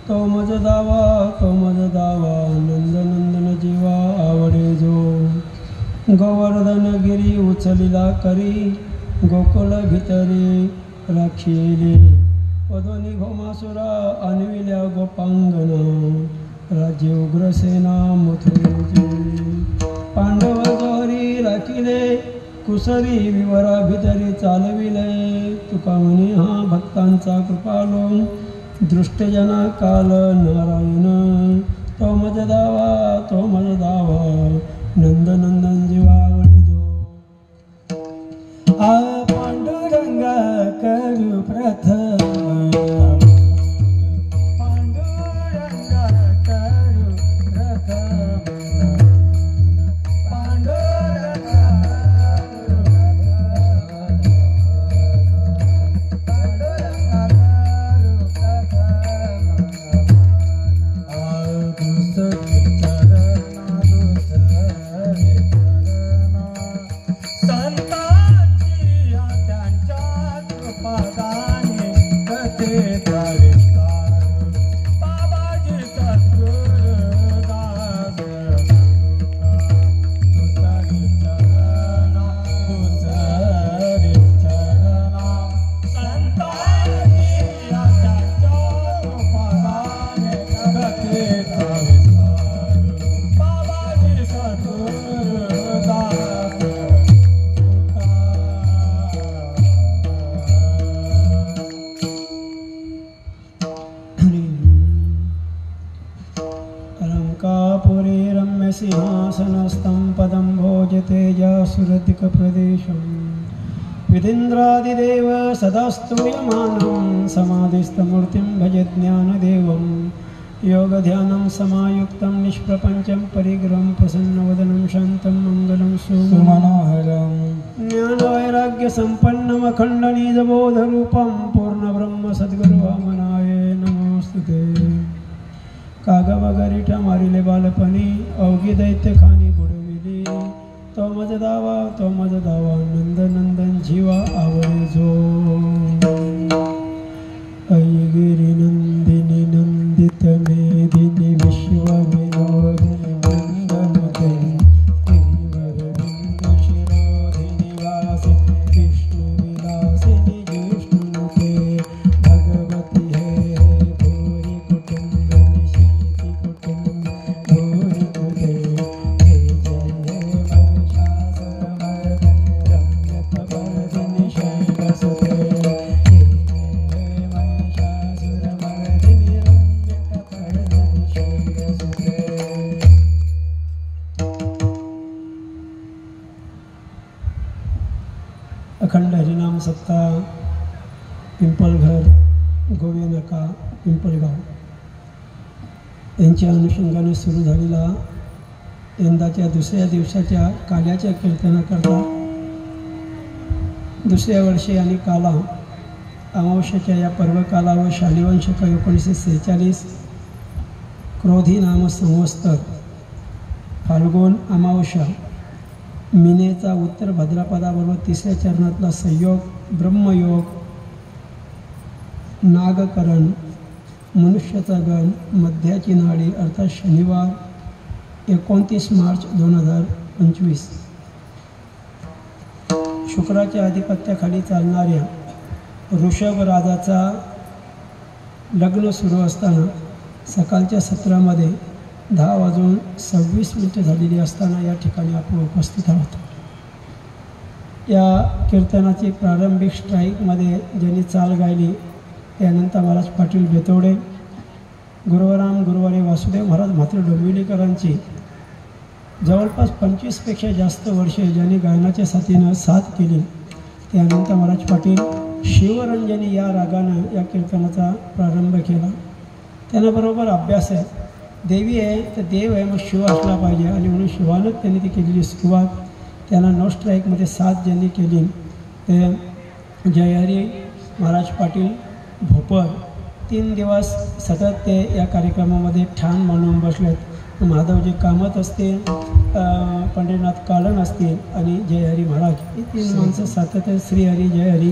तो मज दावा नंद नंदन जीवा आवडे जो गोवर्धन गिरी उचलिला करी गोकुळ भितरी राखिले पदोनी घोमासुरा आणविल्या गोपांगना राज्य उग्रसेना मथुरेची पांडव जोरी राखिले कुसरी विवरा भितरी चालविले तुका म्हणे हा भक्तांचा कृपालो दृष्टजना काल नारायण तो मज दावा नंद नंदन जीवावळी जो पांडुरंगा करू प्रथम सिंहासनस्थं पदं भोजतेजसुरधिकप्रदेशं विदिन्द्रादिदेव सदा स्तूयमानं समाधिस्थमूर्तिं भजे ज्ञानदेवं योगध्यानं समायुक्तं निष्प्रपञ्चं परिग्रहं प्रसन्नवदनं शान्तं मङ्गलं सुमनोहरं ज्ञानवैराग्यसम्पन्नम् अखण्डनिजबोधरूपं पूर्णब्रह्मसद्गुरुवामनाय नमोस्तुते कागवगरिठ मारिले बालपणी अवघी दैत्य खानी बुडविली तो मज दावा नंद नंदन जीवा आवळे जो ऐगिरी नंदिनी नंदित मेदिनी विश्व विनोदिनी नंदनुते शिरोधिनी वासी विष्णु विलासिनी जिष्णुनुते भगवती हे भूरि कुटुंबिनी अखंड हरिनाम सत्ता पिंपळघर गोवेनका पिंपळगाव यांच्या अनुषंगाने सुरू झालेला यंदाच्या दुसऱ्या दिवसाच्या काल्याच्या कीर्तनाकरता दुसऱ्या वर्षी आणि काला अमावस्येच्या या पर्वकाला व शालिवांशक 1946 क्रोधी नाम संवत्सर फाल्गुन अमावस्या मिनेचा उत्तर भाद्रपदाबरोबर तिसऱ्या चरणातला संयोग ब्रह्मयोग नागकरण मनुष्याचा गण मध्याची नाडी अर्थात शनिवार 29 मार्च 2025 शुक्राच्या आधिपत्याखाली चालणाऱ्या ऋषभ राजाचा लग्न सुरू असताना सकाळच्या सत्रामध्ये 10:26 झालेली असताना या ठिकाणी आपण उपस्थित आहोत। या कीर्तनाची प्रारंभिक स्ट्राईकमध्ये ज्यांनी चाल गायली ते अनंत महाराज पाटील बेतवडे, गुरुवराम गुरुवारी वासुदेव महाराज म्हात्रे डोंबिवलीकरांची जवळपास 25पेक्षा जास्त वर्षे ज्यांनी गायनाच्या साथीनं साथ केली ते अनंत महाराज पाटील शिवरंजनी या रागानं या कीर्तनाचा प्रारंभ केला। त्यांना बरोबर अभ्यास आहे, देवी आहे तर देव आहे मग शिव असला पाहिजे आणि म्हणून शिवानंच त्यांनी ती केलेली सुरुवात। त्यांना नो स्ट्राईकमध्ये साथ ज्यांनी केली ते जयहरी महाराज पाटील भोपर 3 दिवस सतत ते या कार्यक्रमामध्ये ठाण मानून बसलेत। माधवजी कामत असतील, पंढरीनाथ कालन असतील आणि जयहरी महाराज ही 3 माणसं सातत्य श्रीहरी जयहरी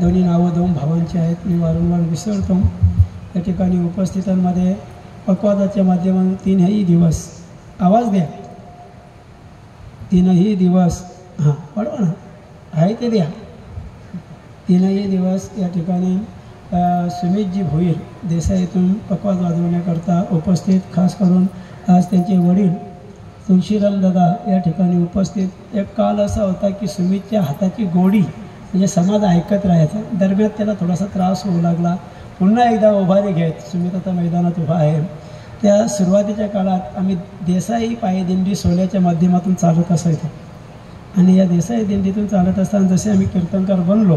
दोन्ही नावं 2 भावांची आहेत, मी वारंवार विसरतो। या ठिकाणी उपस्थितांमध्ये पक्वादाच्या माध्यमातून तीनही दिवस आवाज द्या, तीनही दिवस हां पडवा ना आहे ते द्या, तीनही दिवस या ठिकाणी सुमितजी भोईर देसाईतून पक्वाद वाजवण्याकरता उपस्थित, खास करून आज त्यांचे वडील तुळशीराम दादा या ठिकाणी उपस्थित. एक काल असा होता की सुमितच्या हाताची गोडी म्हणजे समाज ऐकत राहायचा, दरम्यान त्याला थोडासा त्रास होऊ लागला. पुन्हा एकदा उभारी घेत सुमित आता मैदानात उभा आहे. त्या सुरुवातीच्या काळात आम्ही देसाई पायदिंडी सोहळ्याच्या माध्यमातून चालत असायचो आणि या देसाई दिंडीतून चालत असताना जसे आम्ही कीर्तनकार बनलो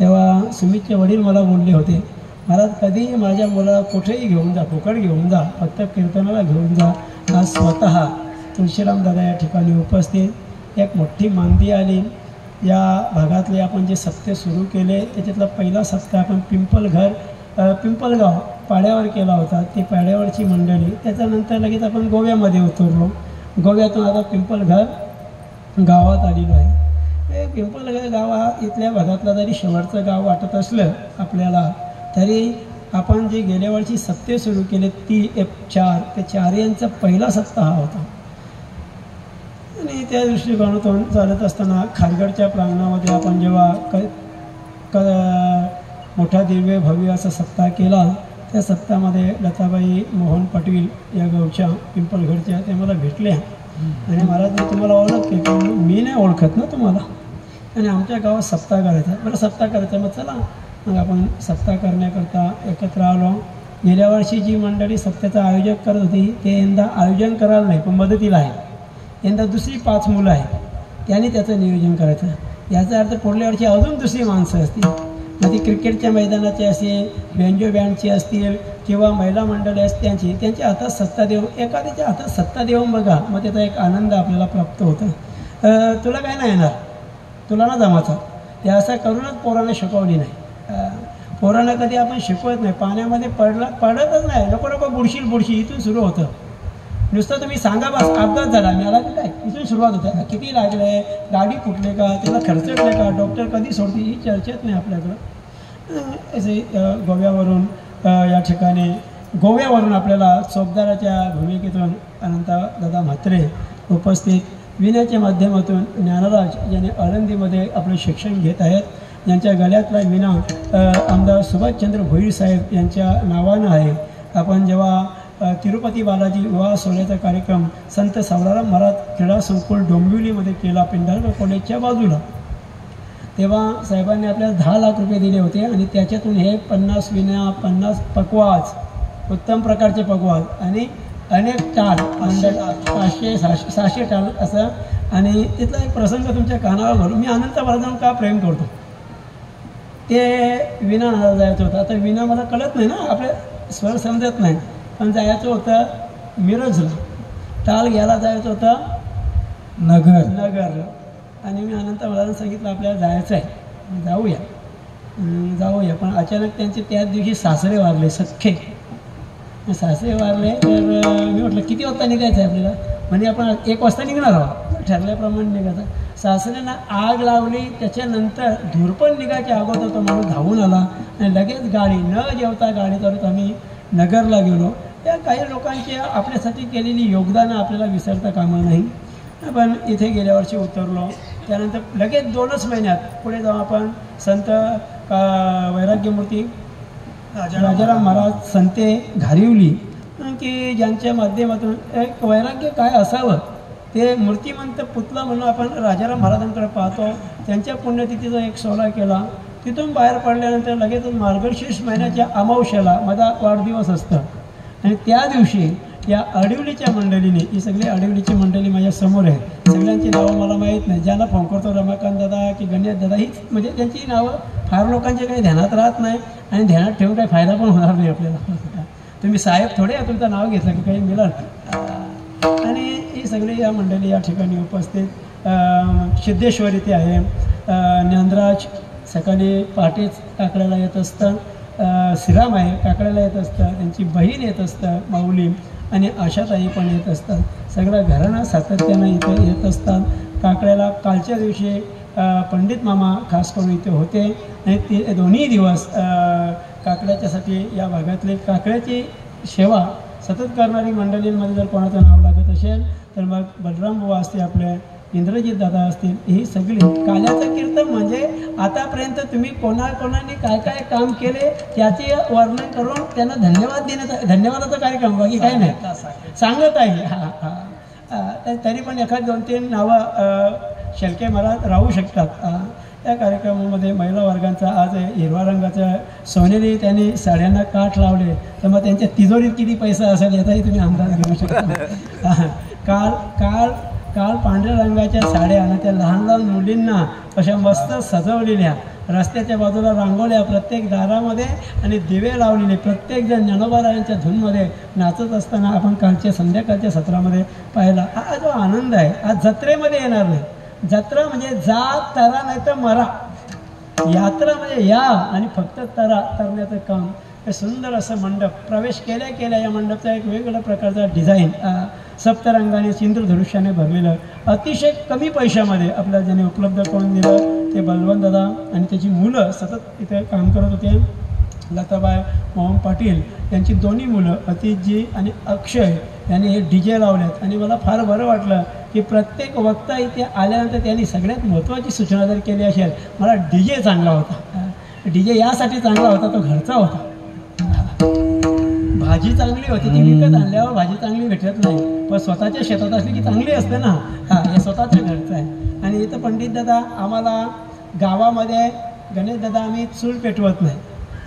तेव्हा सुमितचे वडील मला बोलले होते, महाराज कधी माझ्या मुलाला कुठेही घेऊन जा, फुकट घेऊन जा, फक्त कीर्तनाला घेऊन जा. आज स्वतः तुळशीराम दादा या ठिकाणी उपस्थित. एक मोठी मांदी आली. या भागातले आपण जे सप्ते सुरू केले त्याच्यातला पहिला सप्ताह आपण पिंपलगाव पाड्यावर केला होता. ती पाड्यावरची मंडळी, त्याच्यानंतर लगेच आपण गोव्यामध्ये उतरलो. गोव्यातून आता पिंपलघर गावात आलेलो आहे. हे पिंपलघर गाव इथल्या भागातला जरी शेवटचं गाव वाटत असलं आपल्याला, तरी आपण जे गेल्या वर्षी सप्ते सुरू केले ती 4 ते 4 यांचा पहिला सप्ताह होता. आणि त्या दृष्टिकोनातून चालत असताना खारगडच्या प्रांगणामध्ये आपण जेव्हा मोठा दिव्य भव्य असा सप्ताह केला, त्या सप्ताहामध्ये लताबाई मोहन पाटील या गावच्या पिंपलघरच्या ते मला भेटल्या आणि महाराज मी तुम्हाला ओळखते पण मी नाही ओळखत ना तुम्हाला, आणि आमच्या गावात सप्ताह करायचा. बरं सप्ताह करायचा, मग चला मग आपण सप्ताह करण्याकरता एकत्र आलो. गेल्या वर्षी जी मंडळी सप्त्याचं आयोजन करत होती ते यंदा आयोजन करायला नाही पण मदतीला आहे. यंदा दुसरी 5 मुलं आहेत, त्यांनी त्याचं नियोजन करायचं. याचा अर्थ पुढल्या वर्षी अजून दुसरी माणसं असतील, मग ती क्रिकेटच्या मैदानाची असेल, बेंजो बँडची असतील किंवा महिला मंडळी असतील, त्यांच्या हातात सत्ता देऊन, एखाद्याच्या हातात सत्ता देऊन बघा, मग त्याचा एक आनंद आपल्याला प्राप्त होतो. तुला काय नाही येणार, तुला ना जमाचा, ते असं करूनच पोरांना शिकवली नाही. पोरांना कधी आपण शिकवत नाही, पाण्यामध्ये पडतच नाही, नको बुडशी इथून सुरू होतं. नुसतं तुम्ही सांगा बस अपघात झाला मिळाला की काय, इथून सुरुवात होते. किती लागले, गाडी फुटले का, त्याला खर्चटले का, डॉक्टर कधी सोडते, ही चर्चेत नाही आपल्याकडं. असे गोव्यावरून या ठिकाणी गोव्यावरून आपल्याला चोपदाराच्या भूमिकेतून अनंत दादा म्हात्रे उपस्थित. विण्याच्या माध्यमातून ज्ञानराज ज्याने आळंदीमध्ये आपलं शिक्षण घेत आहेत, ज्यांच्या गळ्यातला विणा आमदार सुभाषचंद्र भोईर साहेब यांच्या नावानं आहे. आपण जेव्हा तिरुपती बालाजी विवाह सोहळ्याचा कार्यक्रम संत सावराराम महाराज क्रीडा संकुल डोंबिवलीमध्ये केला, पिंडारकर कॉलेजच्या बाजूला, तेव्हा साहेबांनी आपल्याला 10 लाख रुपये दिले होते आणि त्याच्यातून हे 50 विण्या, 50 पकवाज, उत्तम प्रकारचे पकवाज आणि अनेक टाल, 500-600 टाल असं. आणि तिथला एक प्रसंग तुमच्या कानावर घालून, मी अनंत महाराजांना का प्रेम करतो, ते विणा जायचं होतं. आता विणा मला कळत नाही ना, आपले स्वर समजत नाही, पण जायचं होतं मिरजला, टाल घ्यायला जायचं होतं नगरला. आणि मी अनंत महाराजांना सांगितलं आपल्याला जायचं आहे, जाऊया. पण अचानक त्यांचे त्याच दिवशी सासरे वारले, सख्खे सासरे वारले. तर मी म्हटलं किती वाजता निघायचं आहे आपल्याला, म्हणजे आपण 1 वाजता निघणार आहोत, ठरल्याप्रमाणे निघायचं. सासऱ्यांना आग लावली, त्याच्यानंतर धुरपण निघायच्या अगोदर तो माणूस धावून आला आणि लगेच गाडी न जेवता गाडी चालवत आम्ही नगरला गेलो. त्या काही लोकांची आपल्यासाठी केलेली योगदानं आपल्याला विसरता कामा नाही. आपण इथे गेल्या वर्षी उतरलो, त्यानंतर लगेच 2च महिन्यात पुढे जाऊ आपण संत वैराग्यमूर्ती राजाराम महाराज संते घारिवली, की ज्यांच्या माध्यमातून एक वैराग्य काय असावं ते मूर्तिमंत पुतला म्हणून आपण राजाराम महाराजांकडे पाहतो. त्यांच्या पुण्यतिथीचा एक सोहळा केला. तिथून बाहेर पडल्यानंतर लगेच मार्गशीर्ष महिन्याच्या अमावस्याला माझा वाढदिवस असतं आणि त्या दिवशी या अडिवलीच्या मंडळीने, ही सगळी अडिवलीची मंडळी माझ्या समोर आहे, सगळ्यांची नावं मला माहीत नाही. ज्यांना फोन करतो रमाकांत दादा की गणेश दादा, हीच म्हणजे त्यांची नावं फार लोकांचे काही ध्यानात राहत नाही आणि ध्यानात ठेवून काही फायदा पण होणार नाही आपल्याला. तुम्ही साहेब थोडे तुमचं नाव घेतलं की काही मिळालं. आणि ही सगळी या मंडळी या ठिकाणी उपस्थित. सिद्धेश्वर इथे आहे, ज्ञानराज सकाळी पहाटेच काकड्याला येत असतं, श्रीराम आहे काकड्याला येत असतं, त्यांची बहीण येत असतं माऊली, आणि आशाताई पण येत असतात. सगळं घराणं सातत्यानं इथे येत असतात. काकड्याला कालच्या दिवशी पंडित मामा खास करून इथे होते आणि ते दोन्ही दिवस काकड्याच्यासाठी या भागातले काकड्याची सेवा सतत करणारी मंडळींमध्ये जर कोणाचं नाव लागत असेल तर मग बलराम बुवा असते, आपले इंद्रजित दादा असतील, ही सगळी काल्याचं कीर्तन म्हणजे आतापर्यंत तुम्ही कोणाकोणाने काय काय काम केले त्याचे वर्णन करून त्यांना धन्यवाद देण्याचा, धन्यवादाचा कार्यक्रम, बाकी काय नाही सांगत आहे. तरी पण एखाद 2-3 नावं शेलके मला राहू शकतात. त्या कार्यक्रमामध्ये महिला वर्गांचा आज हिरवा रंगाच्या सोनेरी त्यांनी साड्यांना काठ लावले, तर मग त्यांच्या तिजोरीत किती पैसा असेल याचाही तुम्ही अंदाज घेऊ शकता. काल पांढऱ्या रंगाच्या साड्या आणि त्या लहान लहान मुलींना अशा मस्त सजवलेल्या, रस्त्याच्या बाजूला रांगोळ्या प्रत्येक दारामध्ये आणि दिवे लावलेले, प्रत्येकजण ज्ञानोबारायांच्या धूनमध्ये नाचत असताना आपण कालच्या संध्याकाळच्या सत्रामध्ये पाहिला. हा जो आनंद आहे आज जत्रेमध्ये येणार नाही. जत्रा म्हणजे जा तरा नाही तर मरा, यात्रा म्हणजे या आणि फक्त तरण्याचं काम. हे सुंदर असं मंडप, प्रवेश केल्या या मंडपचा एक वेगवेगळ्या प्रकारचा डिझाईन सप्तरंगाने सिंधुधनुष्याने भरलेलं, अतिशय कमी पैशामध्ये आपल्याला ज्याने उपलब्ध करून दिलं ते बलवंत दादा आणि त्याची मुलं सतत इथे काम करत होते. लताबाई मोहन पाटील यांची दोन्ही मुलं अतिशजी आणि अक्षय यांनी हे DJ लावल्यात. आणि मला फार बरं वाटलं की प्रत्येक वक्ता इथे आल्यानंतर त्यांनी सगळ्यात महत्त्वाची सूचना जर केली असेल, मला DJ चांगला होता. DJ यासाठी चांगला होता तो घरचा होता. भाजी चांगली होती, ती विकत आणल्यावर भाजी चांगली भेटत नाही, पण स्वतःच्या शेतात असली की चांगली असते ना. हे स्वतःच्या घरचं आहे. आणि इथं पंडित दादा आम्हाला गावामध्ये गणेश दादा आम्ही चूल पेटवत नाही.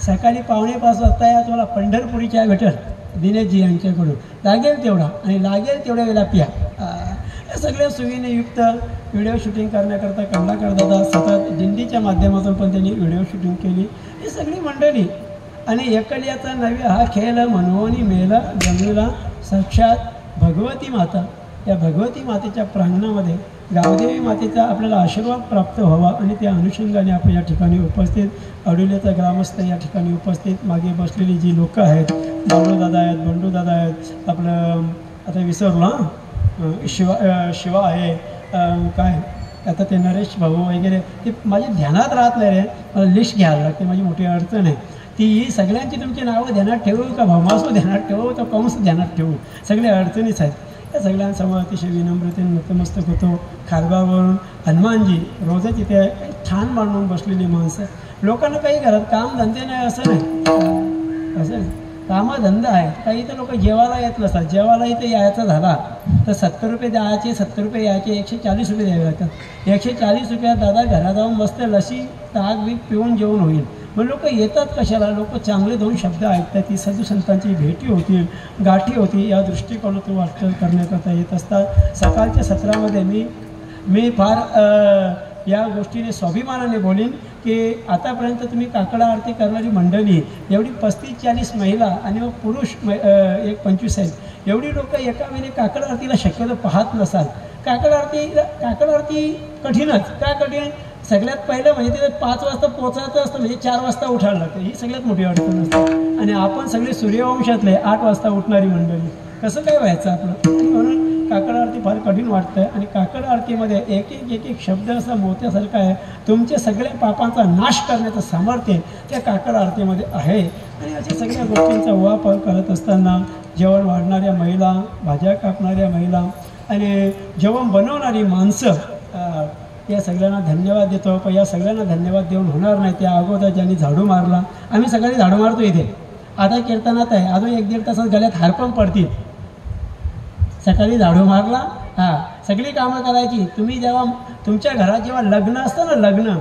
सकाळी 5:45 वाजता या तुम्हाला पंढरपुरी चहा भेटेल दिनेशजी यांच्याकडून, लागेल तेवढा आणि लागेल तेवढ्या वेळेला प्या. या सगळ्या सुविने युक्त व्हिडिओ शूटिंग करण्याकरता कमलाकर दादा सतत दिंडीच्या माध्यमातून पण त्यांनी व्हिडिओ शूटिंग केली. ही सगळी मंडळी आणि एकल्याचा नव्या हा खेळ मनवोनी मेला जमिला साक्षात भगवती माता. या भगवती मातेच्या प्रांगणामध्ये गावदेवी मातेचा आपल्याला आशीर्वाद प्राप्त व्हावा आणि त्या अनुषंगाने आपण या ठिकाणी उपस्थित, अडुल्याचा ग्रामस्थ या ठिकाणी उपस्थित, मागे बसलेली जी लोकं आहेत, बाळूदादा आहेत, बंडूदादा आहेत, आपलं आता विसरलो शिवा आहे, काय आता ते नरेश भाऊ वगैरे, ते माझ्या ध्यानात राहत नाही रे, मला लिस्ट घ्यायला लागते, माझी मोठी अडचण आहे ती. सगळ्यांची तुमची नावं ध्यानात ठेवू का भौमासू ध्यानात ठेवू का कंस ध्यानात ठेवू, सगळे अडचणीच आहेत. या सगळ्यांसमोर अतिशय विनम्रतेने नतमस्तक होतो. खारगाववरून हनुमानजी रोजच इथे ठाण मांडून बसलेली माणसं. लोकांना काही घरात काम धंदे नाही असं नाही, असं नाही, कामधंदा आहे. काही तर लोक जेवायला येत नसतात. जेवायला इथे यायचा झाला तर 70 रुपये द्यायचे, 70 रुपये यायचे, 140 रुपये द्यावे लागतात. 140 रुपयात दादा घरात जाऊन मस्त लसी ताक बीक पिऊन जेवण होईल. मग लोक येतात कशाला, लोक चांगले 2 शब्द ऐकतात, ती साधू संतांची भेटी होतील, गाठी होती, या दृष्टिकोनातून वाटचाल करण्याकरता येत असतात. सकाळच्या सत्रामध्ये मी फार या गोष्टीने स्वाभिमानाने बोलीन की आतापर्यंत तुम्ही काकडा आरती करणारी मंडळी एवढी 35-40 महिला आणि मग पुरुष एक 25 आहेत, एवढी लोक एका वेळी काकडा आरतीला शक्यतो पाहत नसाल. काकडा आरती कठीणच. का कठीण? सगळ्यात पहिलं म्हणजे तिथे 5 वाजता पोचायचं असतं, म्हणजे 4 वाजता उठायला लागतं. ही सगळ्यात मोठी अडचण असते. आणि आपण सगळे सूर्यवंशातले 8 वाजता उठणारी मंडळी, कसं काय व्हायचं आपलं? म्हणून काकड आरती फार कठीण वाटतं. आणि काकड आरतीमध्ये एक एक शब्द असा मोत्यासारखा आहे. तुमचे सगळ्या पापांचा नाश करण्याचं सामर्थ्य त्या काकड आरतीमध्ये आहे. आणि अशा सगळ्या गोष्टींचा वापर करत असताना जेवण वाढणाऱ्या महिला, भाज्या कापणाऱ्या महिला आणि जेवण बनवणारी माणसं, या सगळ्यांना धन्यवाद देतो. पण या सगळ्यांना धन्यवाद देऊन होणार नाही. त्या अगोदर ज्यांनी झाडू मारला, आम्ही सगळे झाडू मारतो इथे, आता कीर्तनात आहे, अजून 1-1.5 तासात गळ्यात हारपण पडतील. सकाळी झाडू मारला, सगळी कामं करायची. तुम्ही जेव्हा तुमच्या घरात जेव्हा लग्न असतं ना, लग्न,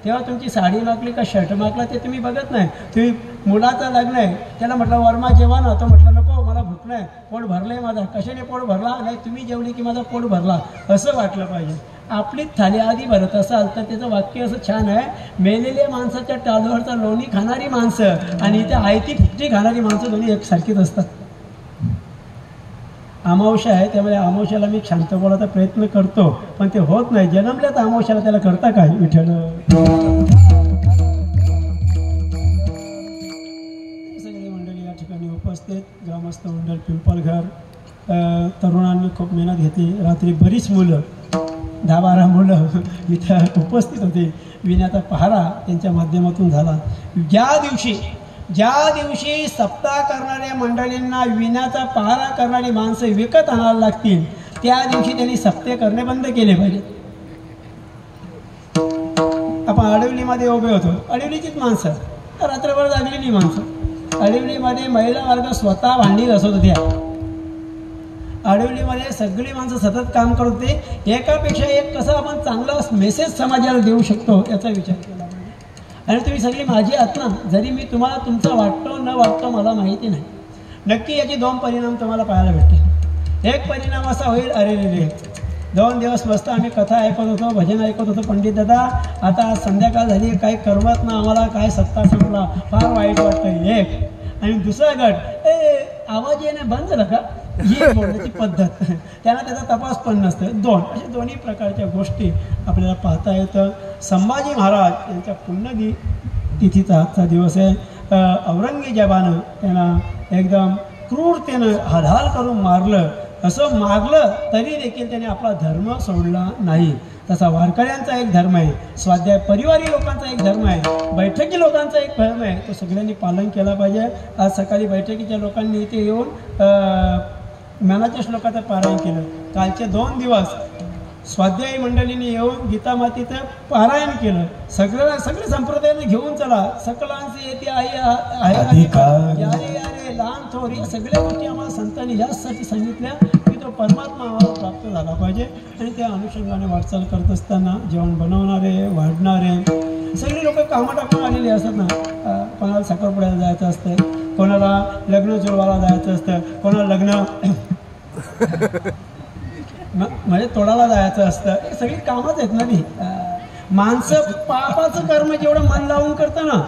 तेव्हा तुमची साडी मागली का शर्ट मागला ते तुम्ही बघत नाही. तुम्ही मुलाचं लग्न आहे, त्याला म्हटलं वर्मा जेवा ना, तो म्हटलं नको मला भूक नाही, पोट भरलं आहे माझा. कशाने पोट भरला? नाही तुम्ही जेवली की माझा पोट भरला, असं वाटलं पाहिजे. आपली थाली आधी भरत असाल तर त्याचं वाक्य असं छान आहे, मेलेल्या माणसाच्या टाळूवरचा लोणी खाणारी माणसं आणि इथे आयती फुकटी खाणारी माणसं दोन्ही एकसारखीच असतात. अमावस्या आहे, त्यामुळे अमावस्याला मी शांत बोलायचा प्रयत्न करतो, पण ते होत नाही. जन्मल्यात अमावस्याला त्याला करता काय विठ्ठल? सगळे मंडळी या ठिकाणी उपस्थित, ग्रामस्थ मंडळ पिंपळघर, तरुणांनी खूप मेहनत घेतली. रात्री बरीच मुलं, 10-12 मुलं इथं उपस्थित होती. विण्याचा पहारा त्यांच्या माध्यमातून झाला. ज्या दिवशी ज्या दिवशी सप्ताह करणाऱ्या मंडळींना विण्याचा पहारा करणारी माणसं विकत आणायला लागतील त्या दिवशी त्यांनी सप्ते करणे बंद केले पाहिजे. आपण आडवलीमध्ये उभे होतो, आडवलीचीच माणसं, रात्रभर जागलेली माणसं. आडवलीमध्ये महिला वर्ग स्वतः भांडी घासत होत्या. आडवलीमध्ये सगळी माणसं सतत काम करत होते. एकापेक्षा एक कसं आपण चांगला मेसेज समाजाला देऊ शकतो याचा विचार केला पाहिजे. आणि तुम्ही सगळी माझी आहात ना, जरी मी तुम्हाला तुमचा वाटतो न वाटतो मला माहिती नाही, नक्की याचे 2 परिणाम तुम्हाला पाहायला भेटतील. एक परिणाम असा होईल, अरे रे 2 दिवस मस्त आम्ही कथा ऐकत होतो, भजन ऐकत होतो पंडित दादा, आता संध्याकाळ झाली, काही करमत ना आम्हाला, काय सप्ताह संपला, फार वाईट वाटतं. एक. आणि दुसरा गट, आवाज येणे बंद झाला का, ही बोलण्याची पद्धत, त्यांना त्याचा तपास पण नसतं. 2 अशा दोन्ही प्रकारच्या गोष्टी आपल्याला पाहता येतं. संभाजी महाराज यांच्या पुण्यतिथीचा आजचा दिवस आहे. औरंगजेबानं त्यांना एकदम क्रूरतेनं हालहाल करून मारलं. असं मारलं तरी देखील त्याने आपला धर्म सोडला नाही. तसा वारकऱ्यांचा एक धर्म आहे, स्वाध्याय परिवारी लोकांचा एक धर्म आहे, बैठकी लोकांचा एक धर्म आहे, तो सगळ्यांनी पालन केला पाहिजे. आज सकाळी बैठकीच्या लोकांनी इथे येऊन मनाच्या श्लोकाचं पारायण केलं. कालचे 2 दिवस स्वाध्यायी मंडळींनी येऊन गीतामातीचं पारायण केलं. सगळे संप्रदायाने घेऊन चला, सकलांची येते आई यारे लहान थोर, या सगळ्या गोष्टी आम्हाला संतांनी याचसाठी सांगितल्या की तो परमात्मा आम्हाला प्राप्त झाला पाहिजे. आणि त्या अनुषंगाने वाटचाल करत असताना जेवण बनवणारे, वाढणारे सगळे लोक कामं टाकून आलेले असतात ना. कोणाला साखरपुड्याला जायचं असतं, कोणाला लग्न जुळवायला जायचं असतं, कोणाला लग्न म्हणजे तोडाला जायचं असतं. हे सगळी कामच आहेत ना ती. माणसं पापाचं कर्म जेवढं मन लावून करतं ना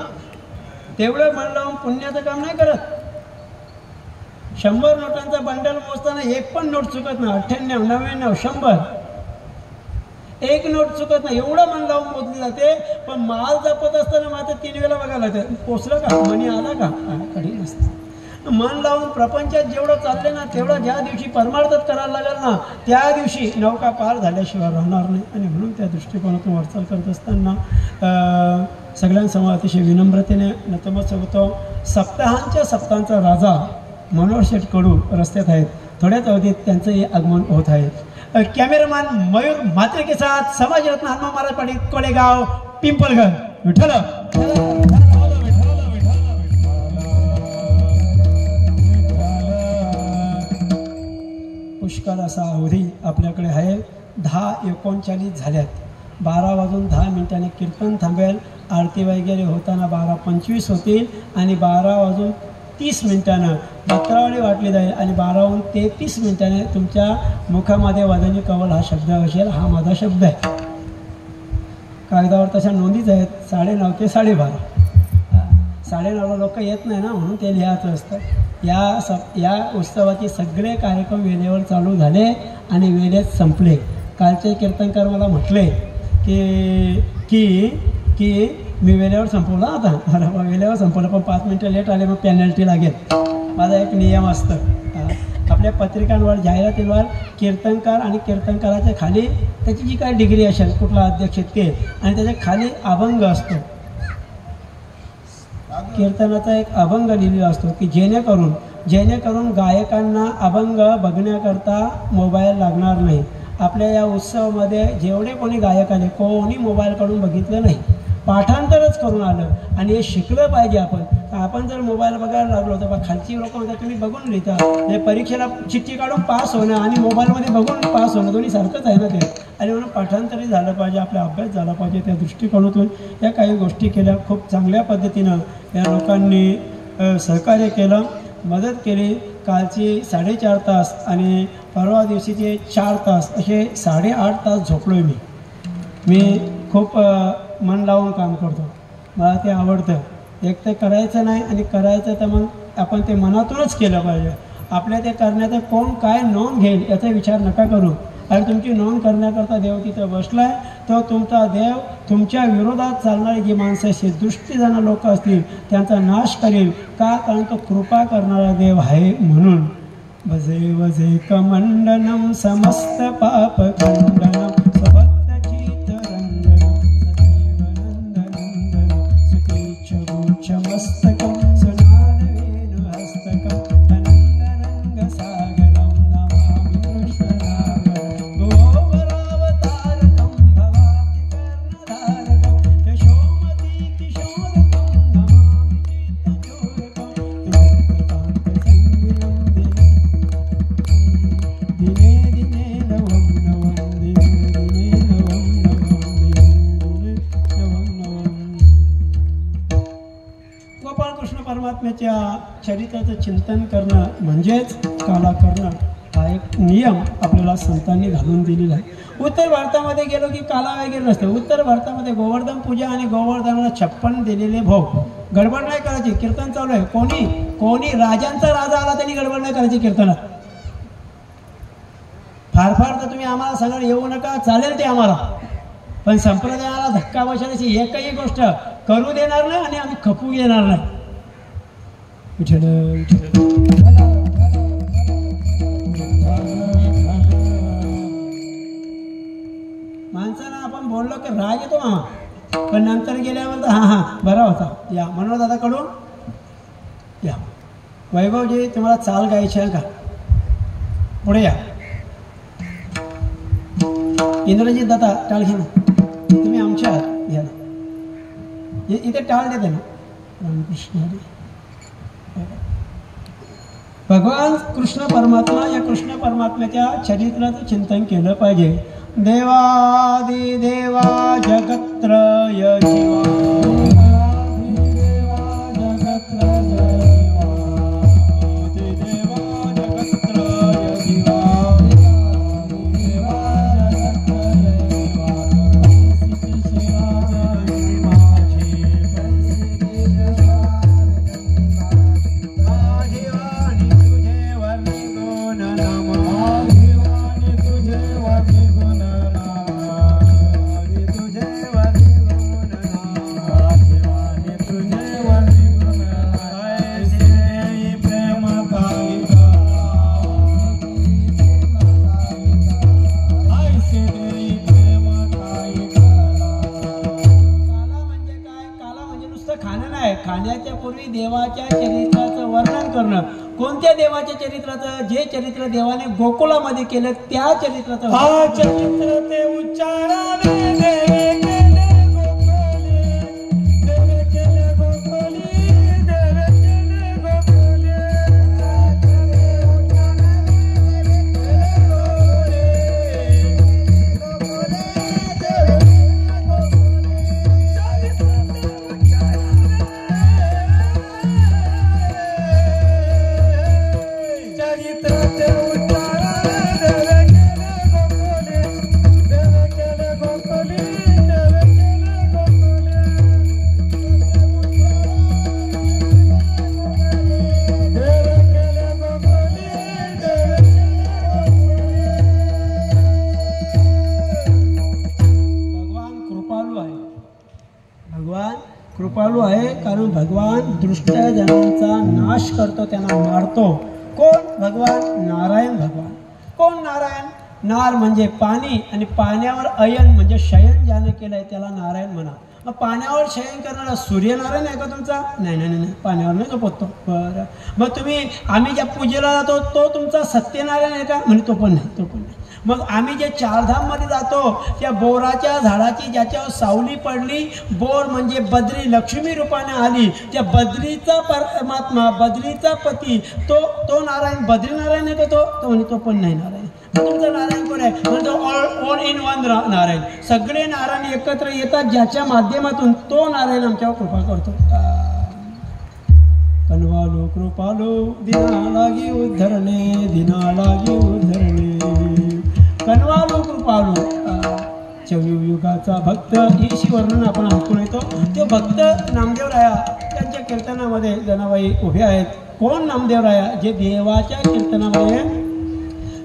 तेवढं मन लावून पुण्याचं काम नाही करत. 100 नोटांचा बंडल मोजताना एक पण नोट चुकत नाही. 98, 99, 100 एक नोट चुकत नाही. एवढं मन लावून मोजली जाते. पण माल जपत असताना मात्र 3 वेळा बघायला लागतं, पोचलं का, मनी आला का, कधी नसतं. मन लावून प्रपंचात जेवढं चाललं ना तेवढं ज्या दिवशी परमार्थच करायला लागेल ना त्या दिवशी नौका पार झाल्याशिवाय राहणार नाही. आणि म्हणून त्या दृष्टिकोनातून वाटचाल करत असताना सगळ्यांसमोर अतिशय विनम्रतेने नतमस्तक होतो. सप्ताहांचा राजा मनोहर शेठ कडू रस्त्यात आहेत. थोड्याच अवधीत त्यांचंही आगमन होत आहे. कॅमेरामॅन मयूर म्हात्रे के साथ समाजरत्न हनुमान महाराज पाटील, कोळेगाव, पिंपलघर. विठ्ठल पुष्कळ असा अवधी आपल्याकडे आहे. 10:39 झाल्यात. 12:10 कीर्तन थांबेल. आरती वगैरे होताना 12:25 होतील आणि 12:30 पत्रावळी वाटली जाईल आणि 12:33 तुमच्या मुखामध्ये वदनी कवल हा शब्द असेल. हा माझा शब्द आहे. कागदावर तशा नोंदीच आहेत. 9:30 ते 12:30. 9:30ला लोक येत नाही ना म्हणून ते लिहायचं असतं. या उत्सवाचे सगळे कार्यक्रम वेळेवर चालू झाले आणि वेळेत संपले. कालचे कीर्तनकार मला म्हटले की मी वेळेवर संपवलं. आता वेळेवर संपवलं पण 5 मिनिटं लेट आले मग पेनल्टी लागेल. माझा एक नियम असतं. आपल्या पत्रिकांवर जाहिरातींवर कीर्तनकार आणि कीर्तनकाराच्या खाली त्याची जी काय डिग्री असेल कुठला अध्यक्ष ते आणि त्याच्या खाली अभंग असतो. कीर्तनाचा एक अभंग लिहिलेला असतो की जेणेकरून गायकांना अभंग बघण्याकरता मोबाईल लागणार नाही. आपल्या या उत्सवामध्ये जेवढे कोणी गायक आले कोणी मोबाईल काढून बघितलं नाही. पाठांतरच करून आलं आणि हे शिकलं पाहिजे. आपण जर मोबाईल बघायला लागलो तर खालची लोक म्हणतात तुम्ही बघून लिहिता. म्हणजे परीक्षेला चिठ्ठी काढून पास होणं आणि मोबाईलमध्ये बघून पास होणं दोन्ही सारखंच आहे ना ते. आणि म्हणून पाठांतरही झालं पाहिजे, आपला अभ्यास झाला पाहिजे. त्या दृष्टिकोनातून या काही गोष्टी केल्या. खूप चांगल्या पद्धतीनं या लोकांनी सहकार्य केलं, मदत केली. कालची 4.5 तास आणि परवा दिवशीचे 4 तास असे 8.5 तास झोपलो आहे मी खूप मन लावून काम करतो. मला ते आवडतं. एक तर करायचं नाही आणि करायचं तर मग आपण ते मनातूनच केलं पाहिजे. आपल्या ते करण्याचं कोण काय नोंद घेईल याचा विचार नका करू. आणि तुमची नोंद करण्याकरता देव तिथं बसलाय. तो तुमचा देव तुमच्या विरोधात चालणारी जी माणसं अशी दृष्टीजन लोक असतील त्यांचा नाश करेल. का? कारण तो कृपा करणारा देव आहे म्हणून. भजे वजे कमंडनम समस्त पाप खंडनम स्वभक्त चित्तरंजनम सदैव नंदनंदनम सुखीच्छ मस्तकम परमात्म्याच्या चरित्राचं चिंतन करणं म्हणजेच काला करणं हा एक नियम आपल्याला संतांनी घालून दिलेला आहे. उत्तर भारतामध्ये गेलो की काला वगैरे नसतं. उत्तर भारतामध्ये गोवर्धन पूजा आणि गोवर्धनाला 56 दिलेले भोग. गडबड नाही करायची. कीर्तन चालू आहे. कोणी राजांचा राजा आला त्यांनी गडबड नाही करायची कीर्तनात. फार तर तुम्ही आम्हाला सगळं येऊ नका, चालेल ते आम्हाला, पण संप्रदायाला धक्का बसण्याची एकही गोष्ट करू देणार नाही आणि आम्ही खपू घेणार नाही. माणसानं आपण बोललो की राग येतो मामा, पण नंतर गेल्यावर तर हां बरा होता. या मनोहर दादाकडून या. वैभवजी तुम्हाला चाल गायची आहे का? पुढे या. इंद्रजित दादा टाळ घ्या ना, तुम्ही आमच्या घ्या ना. इथे टाळ देते ना. रामकृष्ण भगवान कृष्ण परमात्मा, या कृष्ण परमात्म्याच्या चरित्राचं चिंतन केलं पाहिजे. देवादिदेवा जगत्रय जीवा, खाण्याच्या पूर्वी देवाच्या चरित्राचं वर्णन करणं. कोणत्या देवाच्या चरित्राचं? जे चरित्र देवाने गोकुळामध्ये केलं त्या चरित्राचं चरित्र ते उच्चारावे. कृपाळू आहे, कारण भगवान दुष्ट जनांचा नाश करतो, त्यांना मारतो. कोण? भगवान नारायण. भगवान कोण? नारायण. नार म्हणजे पाणी, आणि पाण्यावर अयन म्हणजे शयन ज्याने केलंय त्याला नारायण म्हणा. मग पाण्यावर शयन करणारा सूर्यनारायण आहे का तुमचा? नाही, पाण्यावर नाही झोपतो. बरं, मग आम्ही ज्या पूजेला जातो तो तुमचा सत्यनारायण आहे का? म्हणजे तो पण नाही. मग आम्ही जे चारधाममध्ये जातो त्या बोराच्या झाडाची ज्याच्यावर सावली पडली, बोर म्हणजे बद्री लक्ष्मी रूपाने आली, त्या बद्रीचा परमात्मा, बद्रीचा पती तो नारायण. बद्रीनारायण आहे का तो म्हणजे तो पण नाही नारायण. तुमचा नारायण कोण आहे? म्हणजे ऑल इन वन नारायण. सगळे नारायण एकत्र येतात ज्याच्या माध्यमातून तो नारायण आमच्यावर कृपा करतो. कनवालो कृपालो दिना लागी उद्धरणे, दिना लागी उद्धरणे. कनवालो कृपालो चौयुगाचा भक्त, ही वर्णन आपण ऐकून येतो. ते भक्त नामदेवराया त्यांच्या कीर्तनामध्ये जनाबाई उभे आहेत. कोण? नामदेवराया, जे देवाच्या कीर्तनामध्ये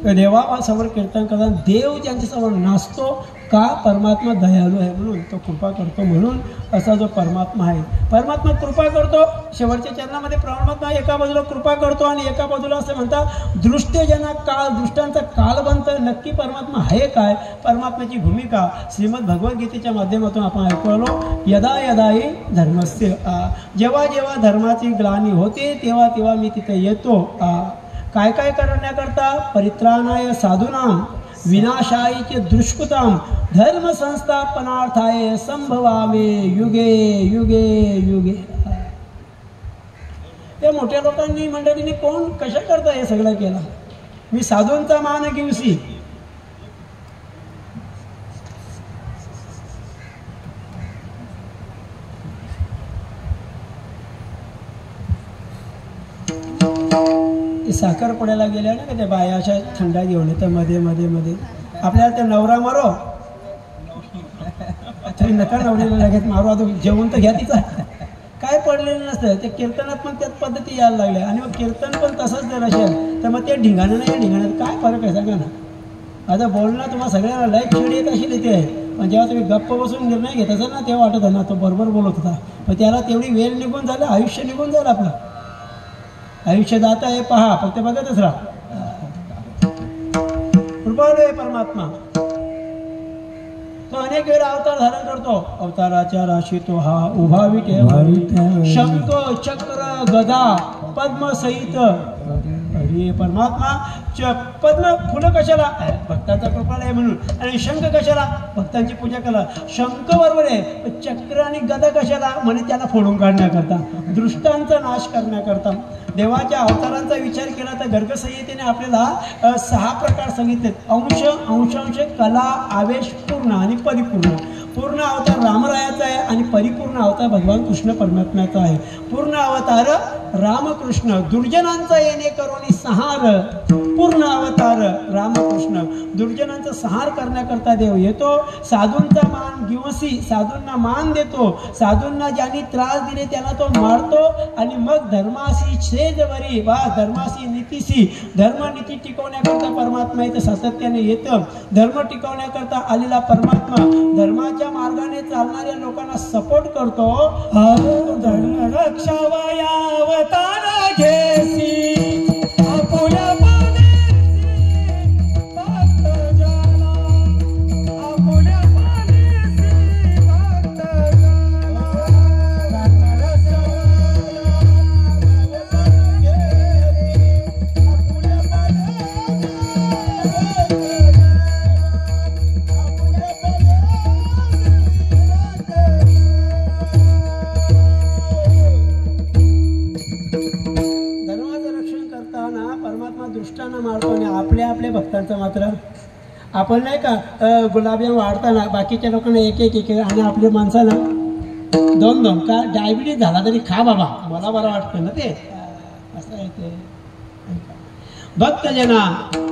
देवासमोर कीर्तन करताना देव त्यांच्यासमोर नाचतो. का? परमात्मा दयाळू आहे म्हणून, तो कृपा करतो म्हणून. असा जो परमात्मा आहे, परमात्मा कृपा करतो. शेवटच्या चरणामध्ये परमात्मा एका बाजूला कृपा करतो आणि एका बाजूला असं म्हणतात दृष्टजना काळ, दृष्टांचा काळ बनतं. नक्की परमात्मा आहे काय? परमात्म्याची भूमिका श्रीमद भगवद्गीतेच्या माध्यमातून आपण ऐकू आलो. यदा यदाही धर्मस्य, जेव्हा जेव्हा धर्माची ग्लानी होते तेव्हा मी तिथे येतो. काय करण्याकरता? परित्राणाय साधूनाम, विनाशायीचे दुष्कृताम, धर्म संस्थापनार्थाय संभवामे युगे युगे युगे. त्या मोठ्या लोकांनी मंडळींनी कोण कशा करता हे सगळं केलं? मी साधूंचा मान घेऊसी. साखरपुड्याला गेल्या ना का त्या बाया अशा थंडा घेऊन येतं मध्ये मध्ये मध्ये आपल्याला ते नवरा मारो तरी नका नवरीला लगेच मारू, आता जेवण तर घ्या तिचा, काय पडलेलं नसतं. ते कीर्तनात पण त्याच पद्धती यायला लागल्या आणि मग कीर्तन पण तसंच जर असेल तर मग ते ढिंगाणं नाही, ढिंगाण्यात काय फरक आहे सांगा ना. आता बोलणं तुम्हाला सगळ्यांना लाईक शिडी येत अशी येते आहे, पण जेव्हा तुम्ही गप्प बसून निर्णय घेत असाल ना तेव्हा वाटत आहे ना तो बरोबर बोलत होता, पण त्याला तेवढी वेळ निघून झालं, आयुष्य निघून जाईल आपलं. आयुष्य जात आहे पहा, फक्त बघतच राहा. कृपाळू आहे परमात्मा, तो अनेक वेळा अवतार धारण करतो. अवताराच्या राशी तो हा उभा विटे, शंख चक्र गदा पद्म सहित. अरे परमात्मा पद्म फुलं कशाला, भक्तांचा कृपाल आहे म्हणून, आणि शंख कशाला, भक्तांची पूजा करा. शंख बरोबर आहे, चक्र आणि गदा कशाला, म्हणे त्याला फोडून काढण्याकरता, दृष्टांचा नाश करण्याकरता. देवाच्या अवतारांचा विचार केला तर गर्गसंहितेने आपल्याला 6 प्रकार सांगितले. अंश, अंशांश, कला, आवेश, पूर्ण आणि परिपूर्ण. पूर्ण अवतार रामरायाचा आहे आणि परिपूर्ण अवतार भगवान कृष्ण परमात्म्याचा आहे. पूर्ण अवतार रामकृष्ण, दुर्जनांचा येणे करोनी संहार. पूर्ण अवतार रामकृष्ण, दुर्जनांचा संहार करण्याकरता देव येतो. साधूंचा मान गिवसी, साधूंना मान देतो. साधूंना ज्यांनी त्रास दिले त्यांना तो मारतो आणि मग धर्माशी छेदवरी वा धर्माशी नीतीशी, धर्मनीती टिकवण्याकरता परमात्मा इथं सातत्याने येतं. धर्म टिकवण्याकरता आलेला परमात्मा धर्माच्या मार्गाने चालणाऱ्या लोकांना सपोर्ट करतो. धर्म रक्षावया अवतार घेसी, दृष्टांना मारतो आणि आपल्या भक्तांचा मात्र आपण नाही का गुलाबजाम वाढताना बाकीच्या लोकांना एक एक आणि आपल्या माणसाला 2 का डायबिटीज झाला तरी खा बाबा, मला बरं वाटतं ना ते. असं आहे ते. भक्तजना,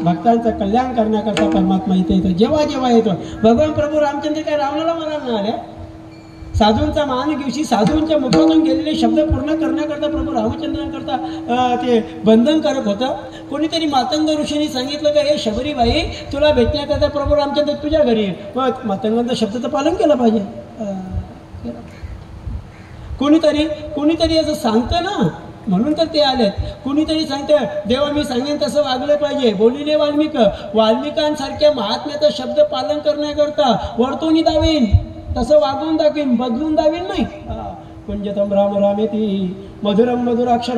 भक्तांचं कल्याण करण्याकरता परमात्मा इथे येतो. जेव्हा जेव्हा येतो भगवान प्रभू रामचंद्र काय रावणाला मारायला आले. साधूंचा मान घेऊशी, साधूंच्या मुखातून गेलेले शब्द पूर्ण करण्याकरता प्रभू रामचंद्रांकरता ते बंधनकारक होतं. कोणीतरी मातंग ऋषींनी सांगितलं का हे शबरीबाई तुला भेटण्याकरता प्रभू रामचंद्र तुझ्या घरी आहे, मग मातंगांचं शब्दाचं पालन केलं पाहिजे. कोणीतरी असं सांगतं ना, म्हणून तर ते आलेत. कुणीतरी सांगतं देवा मी सांगेन तसं वागलं पाहिजे. बोलिले वाल्मिकांसारख्या महात्म्याचं शब्द पालन करण्याकरता वर्तवणी दावीन, तसं वागवून दाखवीन, बदलून दावीन नाही. कुंजतम राम रामेती मधुरम मधुराक्षर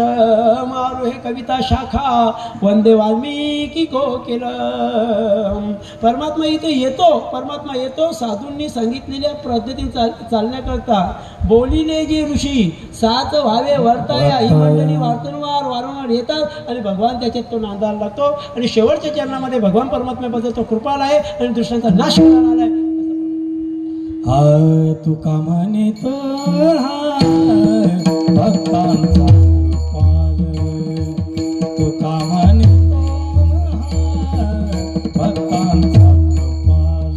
मारुहे कविता शाखा वंदे वाल्मिकी कोकिलम. परमात्मा इथे येतो, परमात्मा येतो साधूंनी सांगितलेल्या पद्धतीने चालण्याकरता. बोलिले जे ऋषी साच व्हावे वर्ताया, ही मंडळी वारंवार येतात आणि भगवान त्याच्यात तो नांदायला लागतो आणि शेवटच्या चरणामध्ये भगवान परमात्म्याबद्दल तो कृपाल आहे आणि दुसऱ्यांचा नाश करायला आलाय. तू कामाने तो भक्तांचा कृपाल, तू कामाने तो भक्तांचा कृपाल,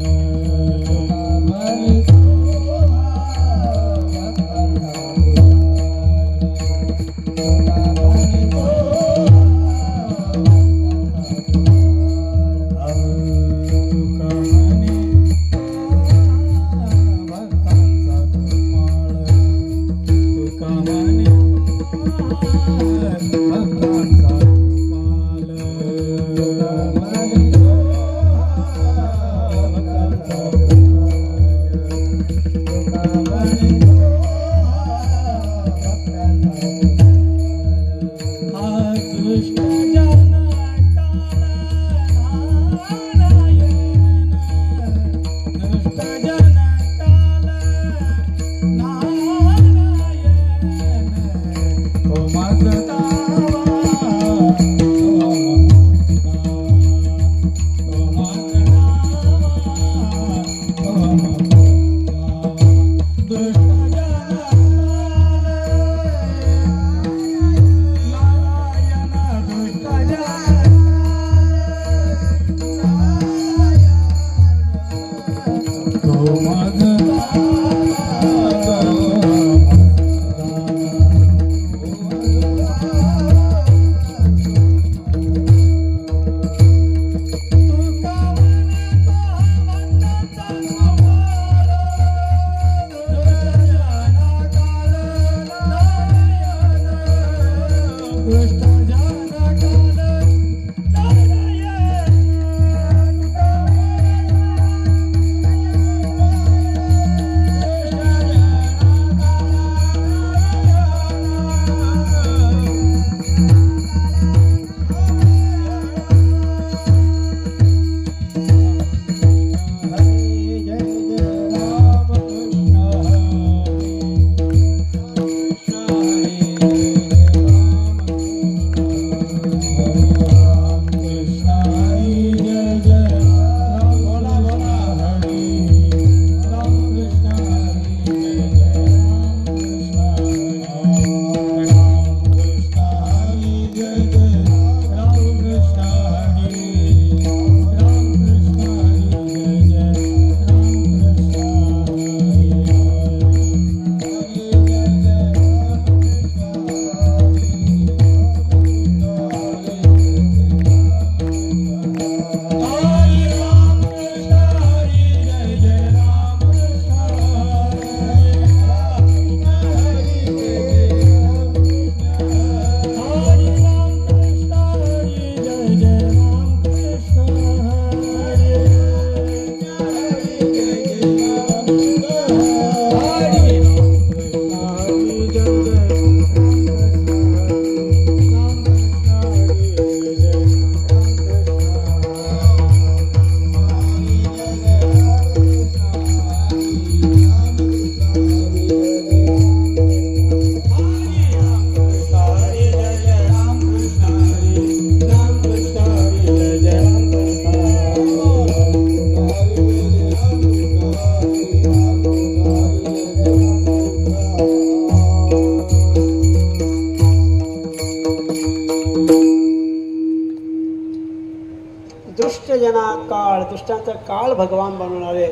दृष्टजना काळ, दृष्टांचा काळ भगवान बनवून आले.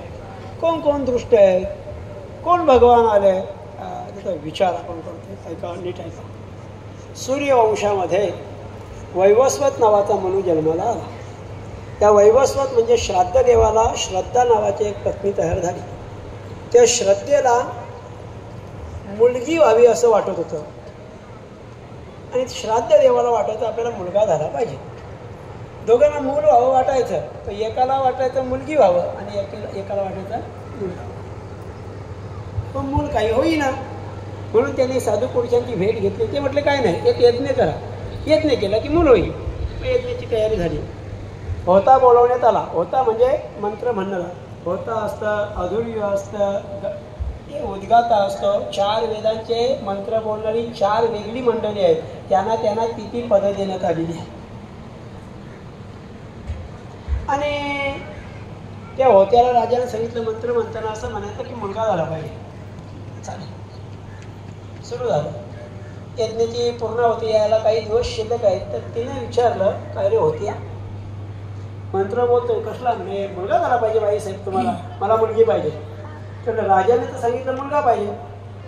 कोण कोण दृष्ट आहे, कोण भगवान आले, त्याचा विचार आपण करतो. ऐका, नीट ऐका. सूर्यवंशामध्ये वैवस्वत नावाचा मनु जन्माला आला. त्या वैवस्वत म्हणजे श्राद्ध देवाला श्रद्धा नावाची एक पत्नी तयार झाली. त्या श्रद्धेला मुलगी व्हावी असं वाटत होतं आणि श्राद्ध देवाला वाटायचं आपल्याला मुलगा झाला पाहिजे. दोघांना मूल व्हावं वाटायचं, तर एकाला वाटायचं मुलगी व्हावं आणि एकाला वाटायचं मुलगा. पण मूल काही होईना. म्हणून त्यांनी साधू पुरुषांची भेट घेतली. ते म्हटले काय नाही, एक यज्ञ करा. यज्ञ केला की मूल होईल. यज्ञाची तयारी झाली. होता बोलवण्यात आला. होता म्हणजे मंत्र म्हणणारा. होता असतं, अधुर्य असतं, ते उद्गाता असतो. 4 वेदांचे मंत्र बोलणारी 4 वेगळी मंडळी आहेत. त्यांना तिथी पदं देण्यात आलेली आहे. आणि त्या होत्याला राजाने सांगितलं मंत्र म्हणताना असं म्हणायचं की मुलगा झाला पाहिजे. चालेल, सुरू झालं. यज्ञाची पूर्णाहुती यायला काही दिवस शिल्लक आहेत. तर तिने विचारलं, काय रे होत्या, मंत्र बोलतोय कसला? म्हणजे मुलगा झाला पाहिजे बाईसाहेब तुम्हाला, मला मुलगी पाहिजे. तर राजाने तर सांगितलं मुलगा पाहिजे.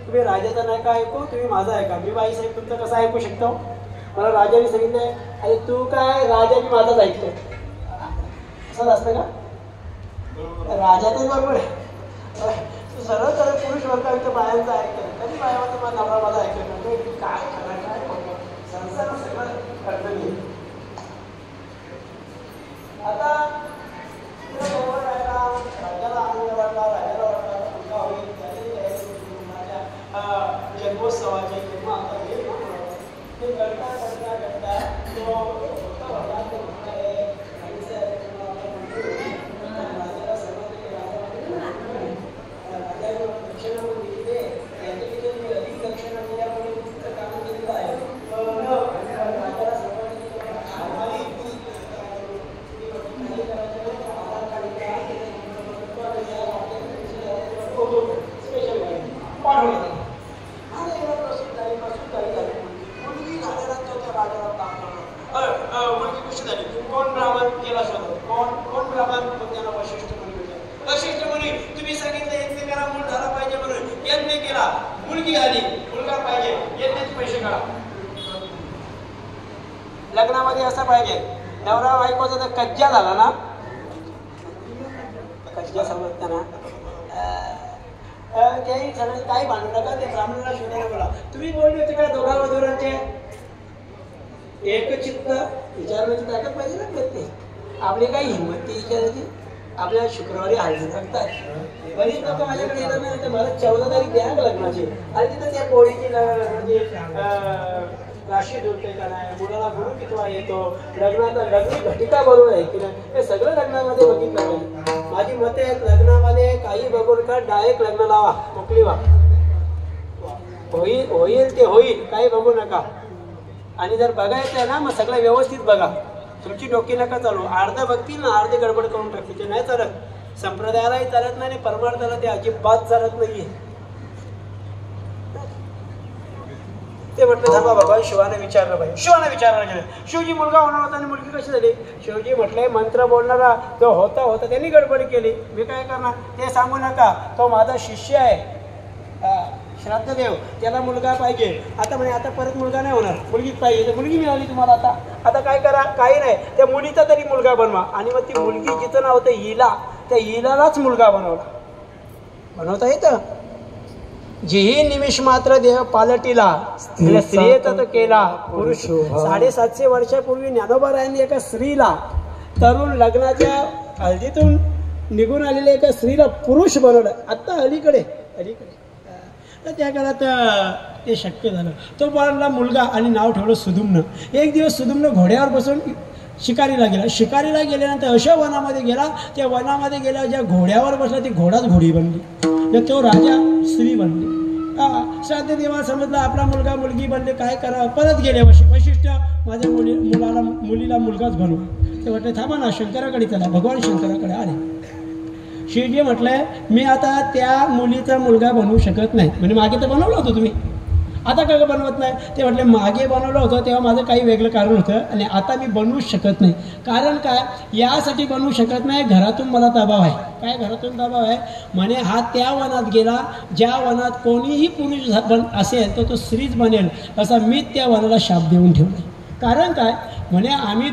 तुम्ही राजाचा नाही का ऐकू, तुम्ही माझा ऐका. मी बाईसाहेब तुमचं कसं ऐकू शकतो? मला राजाने सांगितलंय. अरे तू काय, राजा मी माझाच ऐकतो. असंच असतं का? राजाचं बरोबर आहे. तू सरळ सरळ पुरुष वर्ग बायांचं ऐकतो. कधी बाया माझा नवरा माझा ऐकतो. काय काय संसार सगळं अडचण येईल. आता राजाला आनंद वाटला. राजाला वाटला मुलगा होईल. जन्मोत्सवाचे जन्म आता येईल ना. ते घडता लग्नामध्ये असं पाहिजे. नवरा बायकोचा जर कज्जा झाला ना, कज्जा समजताना काही काही भांडू नका. ते ब्राह्मणाला शोधायला बोला. तुम्ही बोलले होते का दोघा वधूरांचे एकचित्त विचारण्याची ताकद पाहिजे ना प्रत्येक. आपली काही हिंमत ती विचारायची. आपल्याला शुक्रवारी हळदी टाकतात. बरीच लोक माझ्याकडे येतात नाही, तर मला 14 तारीख द्या लग्नाची. आणि तिथं त्या पोळीची म्हणजे राशी जुळते का नाही, मुलाला गुरु कितवा येतो, लग्नाचा लग्न घटिका बरोबर आहे की नाही, हे सगळं लग्नामध्ये बघितलं पाहिजे. माझी मते आहेत, लग्नामध्ये काही बघून का डायरेक्ट लग्न लावा, मोकळी व्हा. होईल ते होईल, काही बघू नका. आणि जर बघायचं आहे ना, मग सगळं व्यवस्थित बघा. तुमची डोकी नका चालू. अर्ध बघतील ना, अर्धे गडबड करून टाकतील. ते नाही चालत. संप्रदायालाही चालत नाही आणि परमार्थाला ते अजिबात चालत नाहीये. ते म्हटलं थांबा, भगवान शिवाने विचारलं पाहिजे. शिवाने विचारलं गेलं, शिवजी मुलगा होणार होता आणि मुलगी कशी झाली? शिवजी म्हटले मंत्र बोलणारा तो होता त्यांनी गडबड केली. मी काय करणार ते सांगू नका. तो माझा शिष्य आहे श्राद्धदेव, त्याला मुलगा पाहिजे. आता म्हणे आता परत मुलगा नाही होणार, मुलगीच पाहिजे. तर मुलगी मिळाली तुम्हाला. आता काय करा, काही नाही, त्या मुलीचा तरी मुलगा बनवा. आणि मग ती मुलगी जिचं नाव होतं हिला, त्या हिलालाच मुलगा बनवता येतं. जेही निमिष मात्र देह पालटीला स्त्रियेचा तो केला पुरुष. 750 वर्षापूर्वी ज्ञानोबारायांनी एका स्त्रीला, तरुण लग्नाच्या हळदीतून निघून आलेल्या एका स्त्रीला पुरुष बनवलं. आत्ता अलीकडे तर त्या काळात ते शक्य झालं. तो बनला मुलगा आणि नाव ठेवलं सुदुम्न. एक दिवस सुदुम्न घोड्यावर बसून शिकारीला गेला. शिकारीला गेल्यानंतर अशा वनामध्ये गेला. त्या वनामध्ये गेला, ज्या घोड्यावर बसला ती घोडाच घोडी बनली. तर तो राजा स्त्री बनली. श्राद्ध देवाला समजला आपला मुलगा मुलगी बनले, काय करावं. परत गेले वशिष्ठ, माझ्या मुलीला मुलगाच बनवा. ते म्हटले थांबा ना, शंकराकडे चला. भगवान शंकराकडे आले. शिवजी म्हटलंय मी आता त्या मुलीचा मुलगा बनवू शकत नाही. म्हणजे मागे तर बनवलं होतं तुम्ही, आता का बनवत नाही? ते म्हटले मागे बनवलं होतं तेव्हा माझं काही वेगळं कारण होतं आणि आता मी बनवूच शकत नाही. कारण काय? यासाठी बनवू शकत नाही, घरातून मला दबाव आहे. काय घरातून दबाव आहे? म्हणे हा त्या वनात गेला ज्या वनात कोणीही पुरुष असेल तर तो स्त्रीच बनेल, असा मीच त्या वनाला शाप देऊन ठेवला. कारण काय? म्हणे आम्ही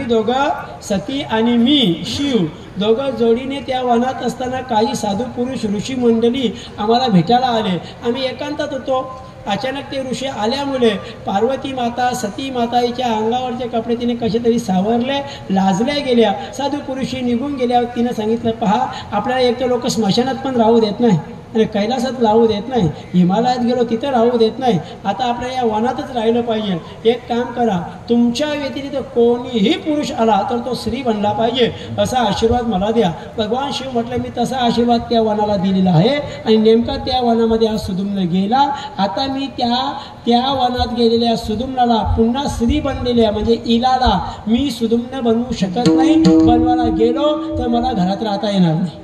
दोघं सती आणि मी शिव दोघं जोडीने त्या वनात असताना काही साधू पुरुष ऋषी मंडळी आम्हाला भेटायला आले. आम्ही एकांतात होतो. अचानक ते ऋषी आल्यामुळे पार्वती माता सती माताईच्या अंगावरचे कपडे तिने कसे तरी सावरले, लाजल्या गेल्या. साधू पुरुषी निघून गेल्यावर तिनं सांगितलं, पहा आपल्याला एक तर लोक स्मशानात पण राहू देत नाही आणि कैलासात राहू देत नाही, हिमालयात गेलो तिथं राहू देत नाही, आता आपल्याला या वनातच राहिलं पाहिजे. एक काम करा, तुमच्या व्यतिरिक्त कोणीही पुरुष आला तर तो स्त्री बनला पाहिजे असा आशीर्वाद मला द्या. भगवान शिव म्हटलं मी तसा आशीर्वाद त्या वनाला दिलेला आहे आणि नेमका त्या वनामध्ये हा सुदुम्न गेला. आता मी त्या वनात गेलेल्या सुदुम्नाला पुन्हा स्त्री बनलेल्या म्हणजे इलाला मी सुदुम्न बनवू शकत नाही. बनवायला गेलो तर मला घरात राहता येणार नाही.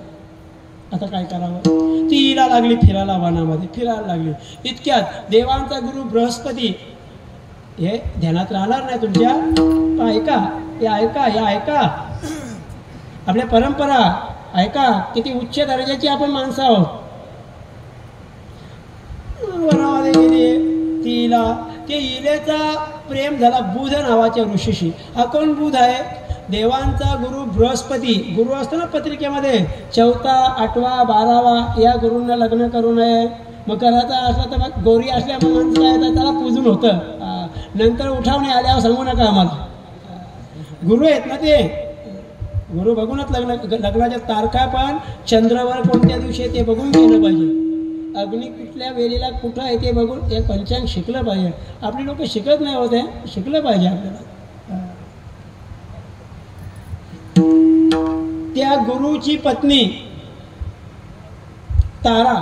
आता काय करावं? ती इला लागली फिरायला, वनामध्ये फिरायला लागली. इतक्यात देवांचा गुरु बृहस्पती, हे ध्यानात राहणार नाही तुमच्या, ऐका आपल्या परंपरा ऐका, किती उच्च दर्जाची आपण माणसं आहोत. वनामध्ये गेली ती इला, ते इलेचा प्रेम झाला बुध नावाच्या ऋषीशी. हा कोण बुध आहे? देवांचा गुरु बृहस्पती. गुरु असतो ना पत्रिकेमध्ये 4था, 8वा, 12वा या गुरूंना लग्न करू नये. मग करायचा असला तर मग गोरी असल्या मग माणसं काय तर त्याला पूजून होतं. नंतर उठावणे आल्यावर सांगू नका आम्हाला. गुरु आहेत ना ते, गुरु बघूनच लग्नाच्या तारखा पण चंद्रावर कोणत्या दिवशी ते बघून केलं पाहिजे. अग्नी कुठल्या वेळेला कुठं आहे ते बघून एक पंचांग शिकलं पाहिजे. आपली लोक शिकत नाही होते, शिकलं पाहिजे आपल्याला. त्या गुरुची पत्नी तारा,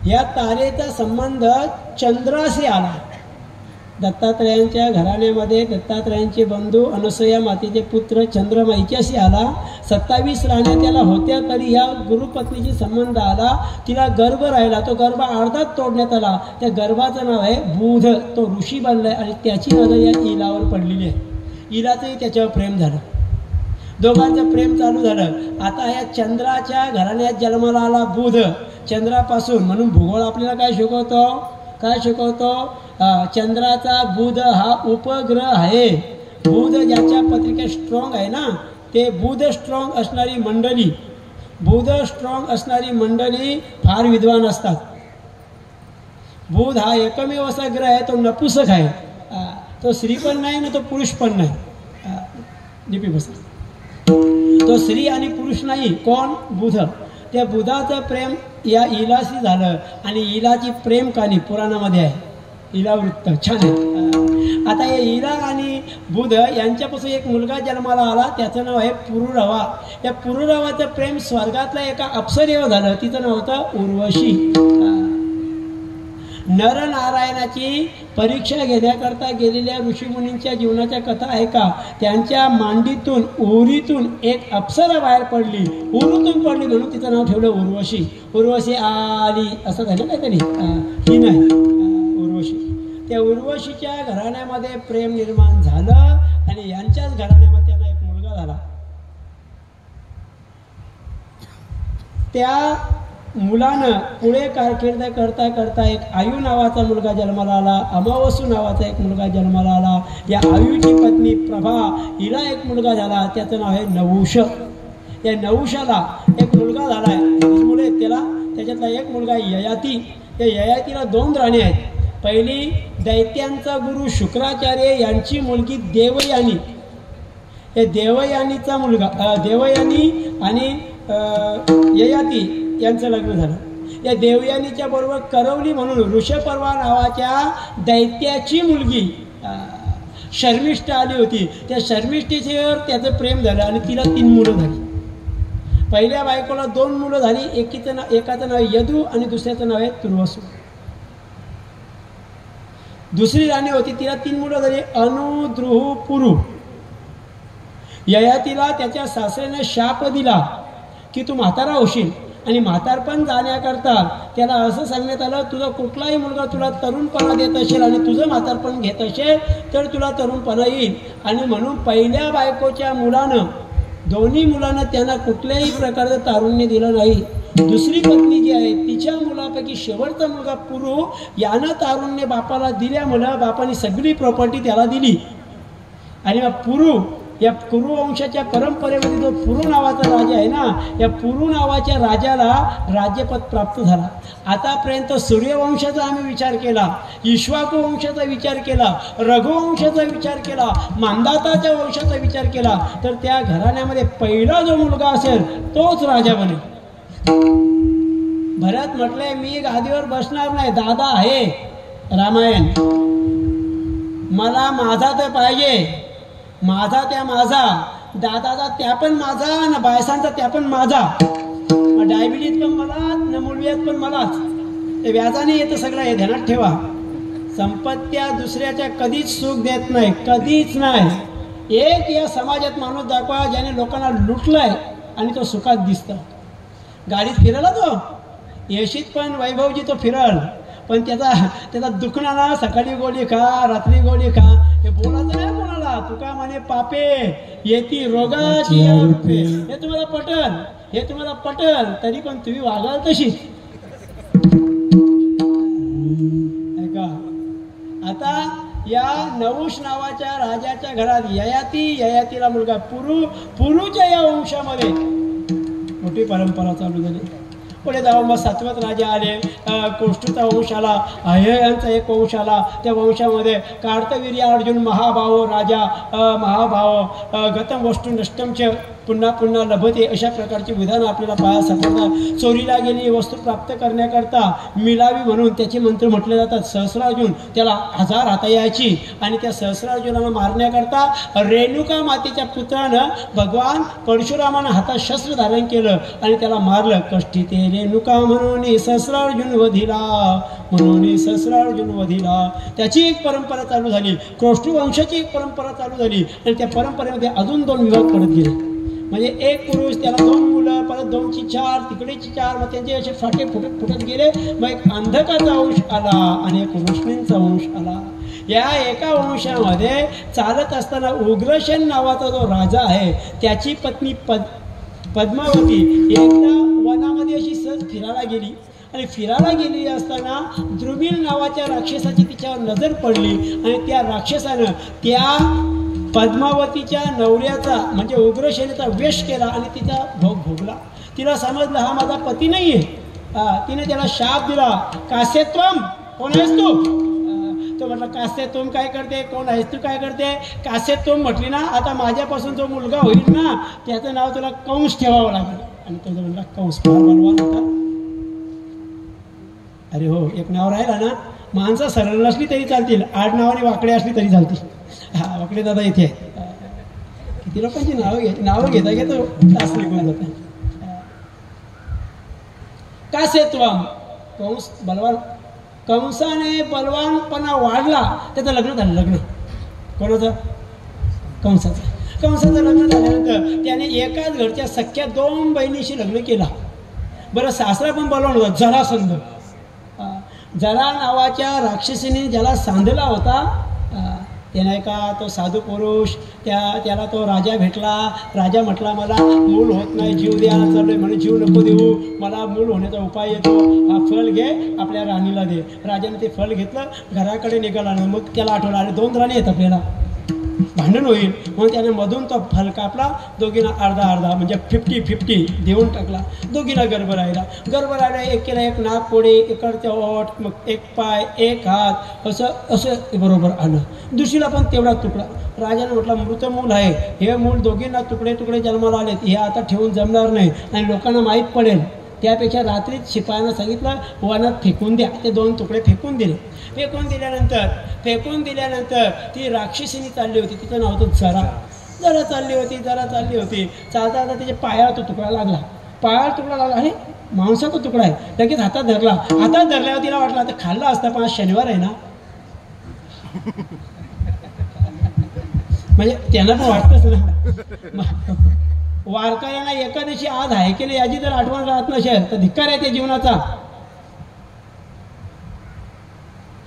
या तारेचा संबंध चंद्राशी आला. दत्तात्रयांच्या घराण्यामध्ये दत्तात्रयांचे बंधू अनसुया मातेचे पुत्र चंद्रमाईच्याशी आला. 27 राण्या त्याला होत्या तरी या गुरुपत्नीशी संबंध आला. तिला गर्भ राहिला, तो गर्भ अर्धात तोडण्यात आला. त्या गर्भाचं नाव आहे बुध. तो ऋषी बनलाय आणि त्याची नजर या इलावर पडलेली आहे. इलाचंही त्याच्यावर प्रेम झालं, दोघांचं प्रेम चालू झालं. आता या चंद्राच्या घराण्यात जन्माला आला बुध. चंद्रापासून म्हणून भूगोळ आपल्याला काय शिकवतो? चंद्राचा बुध हा उपग्रह आहे. बुध ज्याच्या पत्रिकेत स्ट्रॉंग आहे ना, ते बुध स्ट्रॉंग असणारी मंडळी फार विद्वान असतात. बुध हा एकमेव असा ग्रह आहे, तो नपुसक आहे. तो स्त्री पण नाही ना तो पुरुष पण नाही. लिपी बसा, तो स्त्री आणि पुरुष नाही. कोण? बुध. त्या बुधाचं प्रेम या इलाशी झालं आणि इलाची प्रेम कहाणी पुराणामध्ये आहे. इला वृत्त छान आहे. आता या इला आणि बुध यांच्यापासून एक मुलगा जन्माला आला, त्याचं नाव आहे पुरुरवा. या पुरुरवाचं प्रेम स्वर्गातल्या एका अप्सरेवर झालं, तिचं नाव होतं उर्वशी. नरनारायणाची परीक्षा घेण्याकरता गेलेल्या ऋषीमुनींच्या जीवनाच्या कथा आहे का? त्यांच्या मांडीतून उरीतून एक अप्सरा बाहेर पडली, उरूतून पडली म्हणून तिचं नाव ठेवलं उर्वशी. उर्वशी आली असं झालं काहीतरी, ही नाही उर्वशी. त्या उर्वशीच्या घराण्यामध्ये प्रेम निर्माण झालं आणि यांच्याच घराण्यामध्ये त्यांना एक मुलगा झाला. त्या मुलानं पुढे कारकीर्द करता करता एक आयु नावाचा मुलगा जन्माला आला, अमावसू नावाचा एक मुलगा जन्माला आला. या आयुची पत्नी प्रभा, हिला एक मुलगा झाला, त्याचं नाव आहे नहुष. या नहुषाला एक मुलगा झाला आहे, मुले त्याला, त्याच्यातला एक मुलगा ययाती. या ययातीला 2 राणी आहेत. पहिली दैत्यांचा गुरु शुक्राचार्य यांची मुलगी देवयानी. हे देवयानीचा मुलगा देवयानी आणि ययाती यांचं लग्न झालं. या देवयानीच्या बरोबर करवली म्हणून ऋषपर्वा नावाच्या दैत्याची मुलगी शर्मिष्ठा आली होती. त्या शर्मिष्ठेवर त्याचं प्रेम झालं आणि तिला 3 मुलं झाली. पहिल्या बायकोला 2 मुलं झाली, एकाचं नाव यदू आणि दुसऱ्याचं नाव आहे तुर्वसू. दुसरी राणी होती, तिला 3 मुलं झाली, अनु, द्रुहू, पुरु. ययातीला त्याच्या सासऱ्याने शाप दिला की तू म्हातारा होशील आणि म्हातारपण जाण्याकरता त्याला असं सांगण्यात आलं, तुझा कुठलाही मुलगा तुला तरुणपणा देत असेल आणि तुझं म्हातारपण घेत असेल तर तुला तरुणपणा येईल. आणि म्हणून पहिल्या बायकोच्या मुलानं, दोन्ही मुलांना त्यांना कुठल्याही प्रकारचं तारुण्य दिलं नाही. दुसरी पत्नी जी आहे तिच्या मुलापैकी शेवटचा मुलगा पुरू यानं तारुण्य बापाला दिल्यामुळं बापाने सगळी प्रॉपर्टी त्याला दिली. आणि मग पुरू, या कुरु वंशाच्या परंपरेमध्ये जो पुरू नावाचा राजा आहे ना, या पुरू नावाच्या राजाला राज्यपद प्राप्त झाला. आतापर्यंत सूर्यवंशाचा आम्ही विचार केला, इक्ष्वाकू वंशाचा विचार केला, रघुवंशाचा विचार केला, मांधाताच्या वंशाचा विचार केला, तर त्या घराण्यामध्ये पहिला जो मुलगा असेल तोच राजा बनेल. भरत म्हटलंय मी गादीवर बसणार नाही, दादा आहे. रामायण, मला माझा तर पाहिजे, माझा त्या माझा, दादाचा त्या पण माझा, ना बायसांचा त्या पण माझा, डायबिटीज पण मलाच, न मुळव्याध पण मलाच. ते व्याजाने येतं सगळं, हे ध्यानात ठेवा. संपत्त्या दुसऱ्याच्या कधीच सुख देत नाही, कधीच नाही. एक या समाजात माणूस दाखवा ज्याने लोकांना लुटलंय आणि तो सुखात दिसतं. गाडीत फिरला तो येशीत पण वैभवजी तो फिरल, पण त्याचा दुखणं ना, सकाळी गोळी खा, रात्री गोळी खा, हे बोलायचं नाही कोणाला. तुका म्हणे पापे येती रोगाची रूपे, हे तुम्हाला पटल, हे तुम्हाला पटल, तरी पण तुम्ही वागाल तशी. ऐका, आता या नहुष नावाच्या राजाच्या घरात ययातीला मुलगा पुरू, पुरूच्या या वंशामध्ये मोठी परंपरा चालू झाली. पुढे जाऊन मग सातवत राजा आले, कोष्टूचा वंश आला, अय्ययांचा एक वंश आला. त्या वंशामध्ये कार्तवीर्य अर्जुन महाभाव राजा, महाभाव गतम वस्तू नष्टमचे पुन्हा पुन्हा लभते, अशा प्रकारची विधानं आपल्याला पाहायला सापडतात. चोरीला गेलेली वस्तू प्राप्त करण्याकरता मिळावी म्हणून त्याचे मंत्र म्हटले जातात. सहस्रार्जुन, त्याला 1000 हातायाची, आणि त्या सहस्रार्जुनाला मारण्याकरता रेणुका मातेच्या पुत्रानं भगवान परशुरामानं हातात शस्त्र धारण केलं आणि त्याला मारलं. कष्टी ते रेणुका म्हणून सहस्रार्जुन वधिला, म्हणून सहस्रार्जुन वधिला. त्याची एक परंपरा चालू झाली, कोष्टू वंशाची एक परंपरा चालू झाली, आणि त्या परंपरेमध्ये अजून 2 विभाग पडत गेले. म्हणजे एक पुरुष, त्याला 2 मुलं, परत 2ची 4, तिकडेची 4, मग त्यांचे असे फाटे फुटत गेले. मग एक अंधकाचा वंश आला आणि एक रोशनींचा वंश आला. या एका वंशामध्ये चालत असताना उग्रसेन नावाचा जो राजा आहे त्याची पत्नी पद्मावती एकदा वनामध्ये अशी सहज फिरायला गेली, आणि फिरायला गेली असताना द्रुमिल नावाच्या राक्षसाची तिच्यावर नजर पडली, आणि त्या राक्षसानं त्या पद्मावतीच्या नवऱ्याचा म्हणजे उग्रसेनेचा वेश केला आणि तिचा भोग भोगला. तिला समजलं हा माझा पती नाही आहे. तिने त्याला शाप दिला, कासेत्वम, कोण आहेस तू? तो म्हटलं कासेत्वम काय करते, कोण आहेस तू काय करते? कासेत्वम म्हटली ना, आता माझ्यापासून जो मुलगा होईल ना त्याचं नाव तुला कंस ठेवावं लागेल. आणि तो जो म्हटला कंस, फार बलवान होता. अरे हो, एक नाव राहिला ना, माणसं सरळ नसली तरी चालतील, आडनावाने वाकडे असली तरी चालतील. हा, वाकडे दादा इथे किती लोकांची नावं घेता तास निघून जात. कासेत्वम, कंस बलवान. कंसाने बलवानपणा वाढला, त्याचं लग्न झालं. लग्न कोणाचं? कंसाचं. कंसाचं लग्न झाल्यानंतर त्याने एकाच घरच्या सख्या 2 बहिणीशी लग्न केला. बरं, सासरा पण बलवान होता, जरासंध. जरा नावाच्या राक्षसीने ज्याला सांधला होता, त्याने का तो साधू पुरुष त्याला तो राजा भेटला. राजा म्हटला मला मूल होत नाही, जीव द्या चाललोय, म्हणे जीव नको देऊ, मला मूल होण्याचा उपाय येतो, हा फळ घे आपल्या राणीला दे. राजाने ते फळ घेतलं, घराकडे निघाला. मग त्याला आठवलं अरे 2 राणी आहेत आपल्याला, भांडण होईल, म्हणून त्याने मधून तो फल कापला, दोघींना अर्धा म्हणजे 50-50 देऊन टाकला. दोघींना गर्भ राहिला. एकेला एक नाक पोळे, इकडचे ओठ, मग एक पाय, एक हात, असं बरोबर आलं. दुसरीला पण तेवढा तुकडा. राजाने म्हटलं मृत मूल आहे, हे मूल दोघींना तुकडे जन्माला आलेत, हे आता ठेवून जमणार नाही आणि लोकांना माहीत पडेल. त्यापेक्षा रात्रीच शिपायांना सांगितलं वनात फेकून द्या. ते 2 तुकडे फेकून दिले. फेकून दिल्यानंतर ती राक्षसीनी चालली होती, तिचं नाव होतं जरा चालली होती. चालता तिच्या पायावर तो तुकडा लागला. अरे मांसाचा तुकडा आहे. लगेच हातात धरल्यावर तिला वाटलं आता खाल्ला असता, पण आज शनिवार आहे ना, म्हणजे त्यांना पण वाटतंच ना. वारकऱ्यांना एकादशी आज आहे की नाही याची जर आठवण राहत नसेल तर धिक्कार आहे त्या जीवनाचा.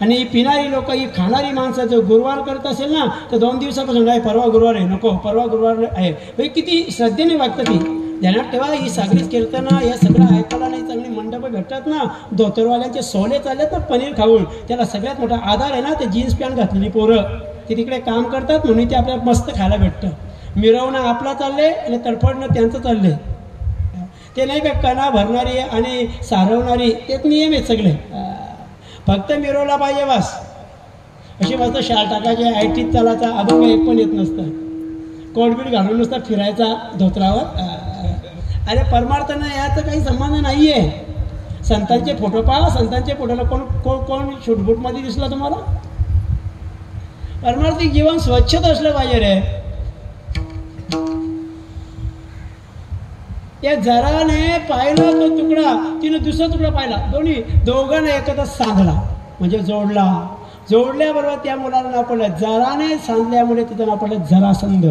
आणि ही पिणारी लोक, ही खाणारी माणसं जर गुरुवार करत असेल ना तर 2 दिवसापासून नाही परवा गुरुवार आहे, नको परवा गुरुवार आहे. म्हणजे किती श्रद्धेने वागतं ती. ध्यानात ठेवा, ही सगळीच कीर्तनं या सगळं ऐकायला नाही चांगली मंडप भेटतात ना, धोतरवाल्यांचे सोले चाललेत ना पनीर खाऊन, त्याला सगळ्यात मोठा आधार आहे ना ते जीन्स पॅन्ट घातलेली पोरं. ते तिकडे काम करतात म्हणून ते आपल्याला मस्त खायला भेटतं. मिरवणं आपला चालले आणि तडफडणं त्यांचं चाललंय. ते नाही का कणा भरणारी आणि सारवणारी तेच नियम आहेत सगळे. फक्त मिरवला पाहिजे बस. अशी मस्त शाल टाकायचे, IT चालायचा, अभंग एक पण येत नसतं. कोटबीट घालून नुसतं फिरायचा धोत्रावर. अरे परमार्थानं याचा काही संबंध नाही आहे. संतांचे फोटो पहा, संतांचे फोटोला कोण कोण कोण शूटबूटमध्ये दिसला तुम्हाला? परमार्थिक जीवन स्वच्छता असलं पाहिजे रे. या जराने पाहिला तो तुकडा, तिने दुसरा तुकडा पाहिला, दोघांना एकत्र सांधला म्हणजे जोडल्याबरोबर त्या मुलाला नाव पडलं जराने. सांधल्यामुळे तिथं नाव पडलं जरासंध.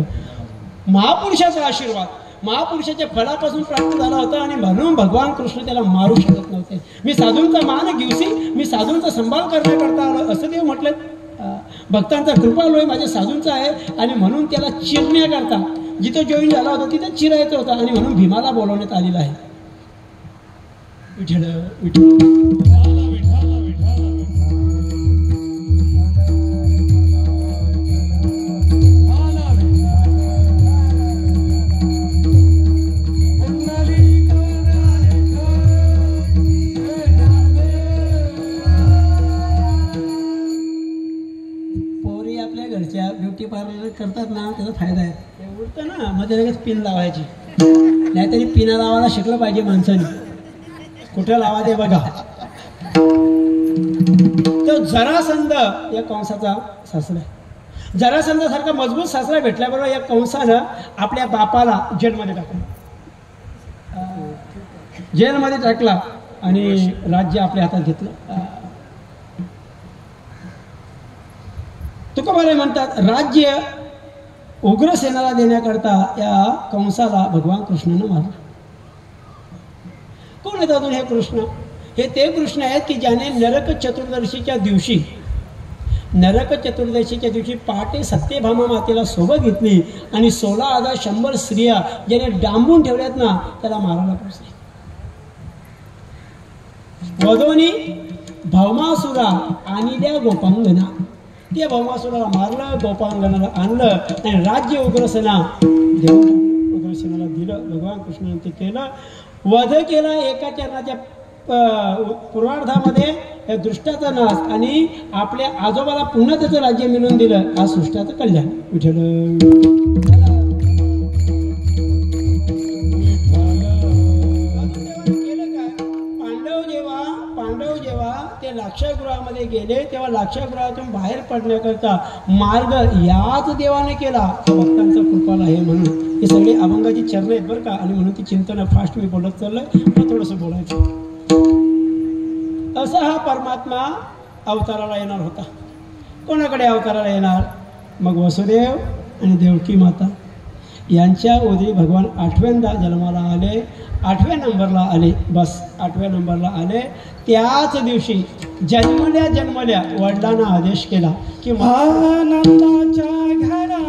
महापुरुषाचा आशीर्वाद महापुरुषाच्या फळापासून प्राप्त झाला होता आणि म्हणून भगवान कृष्ण त्याला मारू शकत नव्हते. मी साधूंचा मान घेऊसी, मी साधूंचा संभाळ करण्याकरता आलो असं देव म्हटलं. भक्तांचा कृपालोय माझ्या साधूंचा आहे आणि म्हणून त्याला चिरण्याकरता जिथं जॉईन झाला होता तिथं चिरायचं होतं आणि म्हणून भीमाला बोलवण्यात आलेलं आहे. विठ्ठल विठ्ठल. ब्युटी पार्लर करतात ना त्याचा फायदा आहे. ते उडतं ना मध्ये लगेच पिन लावायची, नाहीतरी पिना लावायला शिकलं पाहिजे माणसाने. कुठं लावा ते बघा. तो जरासंध या कंसाचा सासरा आहे. जरासंधासारखा मजबूत सासरा भेटल्याबरोबर या कंसानं आपल्या बापाला जेलमध्ये टाकलं. जेलमध्ये टाकला आणि राज्य आपल्या हातात घेतलं. तुकोबारे म्हणतात राज्य उग्रसेनाला देण्याकरता या कंसाला भगवान कृष्णानं मारलं. कोण आहेत अजून हे कृष्ण? हे ते कृष्ण आहेत की ज्याने नरक चतुर्दशीच्या दिवशी पहाटे सत्यभामा मातेला सोबत घेतली आणि 16,100 स्त्रिया ज्याने डांबून ठेवल्यात ना त्याला मारायला पोचले. वधोनी भौमासुरा आणि त्या गोपांगना, त्या भौमासुराला मारलं, गोपांगनाला आणलं आणि राज्य उग्रसेनाला दिलं. भगवान कृष्णाने ते केलं, वध केला. एका चरणाच्या पूर्वार्धामध्ये दृष्टाचा नाश आणि आपल्या आजोबाला पुन्हा त्याचं राज्य मिळवून दिलं. हा सृष्टाचं कल्याण. विठ्ठल लाक्षागृहामध्ये गेले तेव्हा लाक्षागृहातून बाहेर पडण्याकरता मार्ग याच देवाने केला. भक्तांचा कृपाला आहे म्हणून. हे सगळे अभंगाची चरण आहेत बरं का. आणि म्हणून ती चिंतन फास्ट मी बोलत चाललंय, पण थोडंसं बोलायचं. असा हा परमात्मा अवताराला येणार होता. कोणाकडे अवताराला येणार? मग वसुदेव आणि देवकी माता यांच्या उदरी भगवान 8व्यांदा जन्माला आले. 8व्या नंबरला आले. बस 8व्या नंबरला आले. त्याच दिवशी जन्मल्या वडिलांना आदेश केला की नंदाच्या घराला